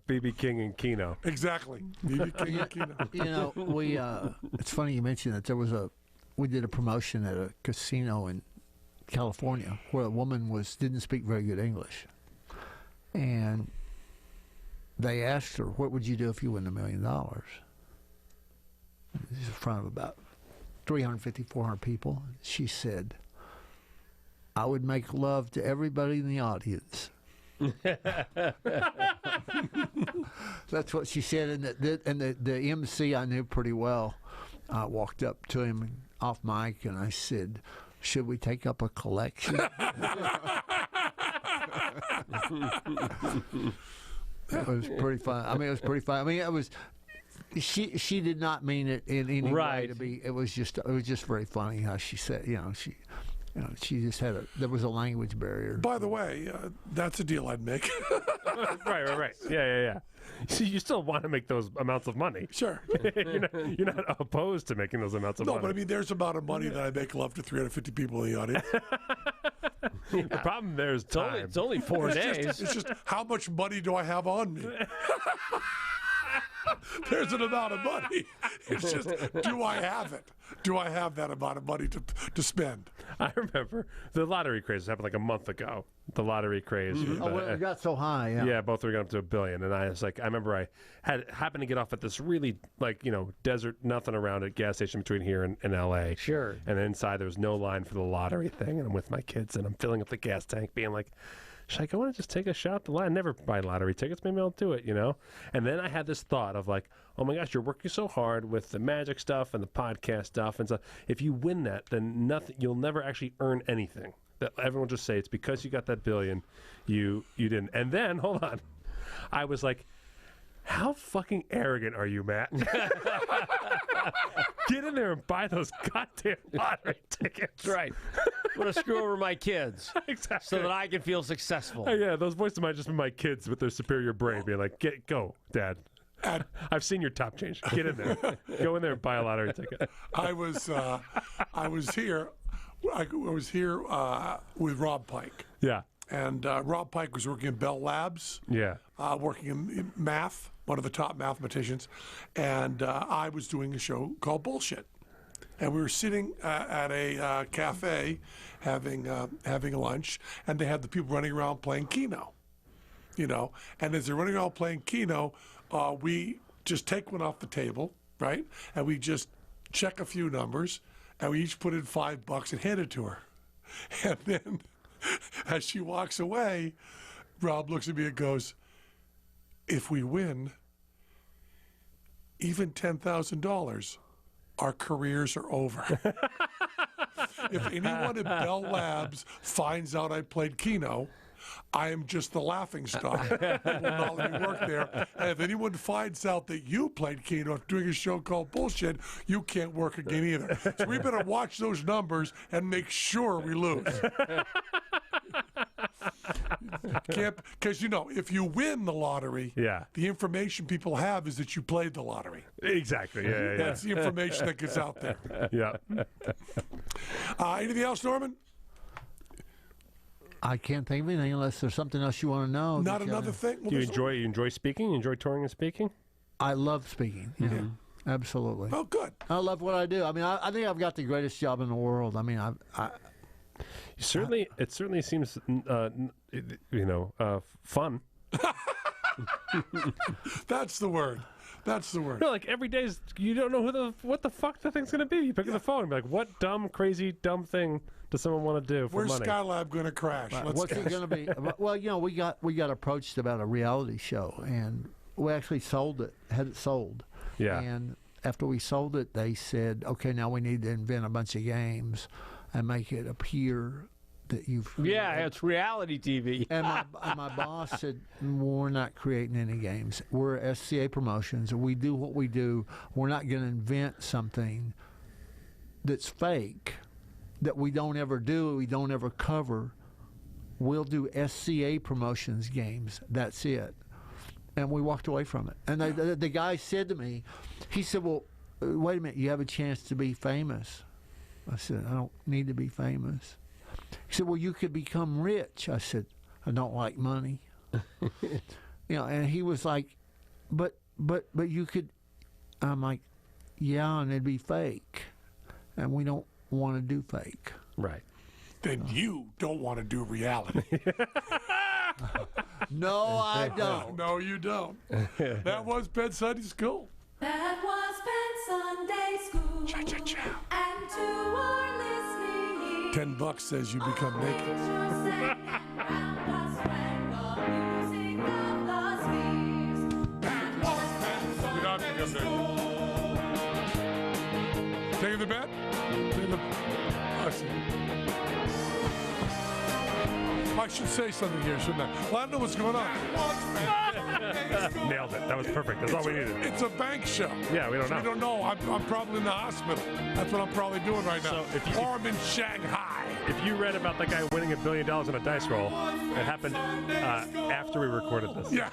B.B. King and Keno. Exactly. B.B. King and Keno. You know, we it's funny you mentioned that. We did a promotion at a casino in California where a woman didn't speak very good English, and they asked her, "What would you do if you win $1 million?" This is in front of about 350, 400 people. She said, "I would make love to everybody in the audience." That's what she said, and the MC I knew pretty well. I walked up to him off mic, and I said, "Should we take up a collection?" It was pretty fun. I mean, it was pretty fun. I mean, it was. She did not mean it in any way Right. to be. It was just very funny how she said. She just had there was a language barrier. By the way, that's a deal I'd make. Right. Yeah. See, you still want to make those amounts of money. Sure. You're not opposed to making those amounts of No, money. but I mean, there's amount of money that I make love to 350 people in the audience. The problem there is time. It's only 4 days. It's just how much money do I have on me? There's an amount of money. It's just, do I have it? Do I have that amount of money to spend? I remember the lottery craze happened like a month ago. The lottery craze. Oh, well, it got so high. Yeah. Yeah, both were going up to $1 billion, and I remember I happened to get off at this really desert, nothing around it gas station between here and L.A. Sure. And inside there was no line for the lottery thing, and I'm with my kids and I'm filling up the gas tank, being like, should I go in and just take a shot at the lottery? I never buy lottery tickets. Maybe I'll do it, And then I had this thought of like, oh my gosh, you're working so hard with the magic stuff and the podcast stuff. And so if you win that, then you'll never actually earn anything. That everyone will just say it's because you got that billion, you didn't. And then, hold on, I was like, how fucking arrogant are you, Matt? Get in there and buy those goddamn lottery tickets. That's right. I'm going to screw over my kids Exactly. so that I can feel successful. Yeah, those voices might just be my kids with their superior brain being like, go, Dad. I've seen your top change. Get in there. Go in there and buy a lottery ticket. I was here. I was here with Rob Pike. Yeah. And Rob Pike was working in Bell Labs. Yeah. Working in math, one of the top mathematicians. And I was doing a show called Bullshit. And we were sitting at a cafe having lunch, and they had the people running around playing Keno. And as they're running around playing Keno, we just take one off the table, right? And we just check a few numbers, and we each put in $5 and hand it to her. And then as she walks away, Rob looks at me and goes, if we win, even $10,000, our careers are over. If anyone at Bell Labs finds out I played Keno, I am just the laughing stock. I will not let me work there. And if anyone finds out that you played Keno doing a show called Bullshit, you can't work again either. So we better watch those numbers and make sure we lose. Because, if you win the lottery, the information people have is that you played the lottery. Exactly. Yeah. That's the information that gets out there. Yeah. Anything else, Norman? I can't think of anything unless there's something else you want to know. Not another thing? Well, Do you enjoy speaking? You enjoy touring and speaking? I love speaking. Yeah, absolutely. Oh, good. I love what I do. I mean, I think I've got the greatest job in the world. I mean, It certainly seems, fun. That's the word. That's the word. Like every day, you don't know what the fuck the thing's going to be. You pick up the phone and be like, what dumb thing does someone want to do for Where's money? Skylab going to crash? what's it going to be? Well, we got approached about a reality show, and we actually had it sold. Yeah. And after we sold it, they said, okay, now we need to invent a bunch of games and make it appear that you've... Yeah, it's reality TV. And my boss said, we're not creating any games. We're SCA Promotions, and we do what we do. We're not going to invent something that's fake, that we don't ever do, we don't ever cover. We'll do SCA Promotions games. That's it. And we walked away from it. And the guy said to me, he said, well, wait a minute, you have a chance to be famous. I said, I don't need to be famous. He said, well, you could become rich. I said, I don't like money. And he was like, but you could. I'm like, yeah, and it'd be fake. And we don't want to do fake. Right. Then you don't want to do reality. No, I don't. No, you don't. That was Penn Sunday School. That was Penn Sunday School. Cha-cha-cha. And to our listening ears, $10 says you become naked. picture set and round us when the music of the spheres. That was Penn You're not Sunday become School. naked. Taking the bet? I should say something here, shouldn't I? Well, I don't know what's going on. Nailed it. That was perfect. That's all we needed. It's a bank show. Yeah, we don't So know. we don't know. I'm probably in the hospital. That's what I'm probably doing right now. So or I'm in Shanghai. If you read about that guy winning $1 billion on a dice roll, it happened after we recorded this. Yeah.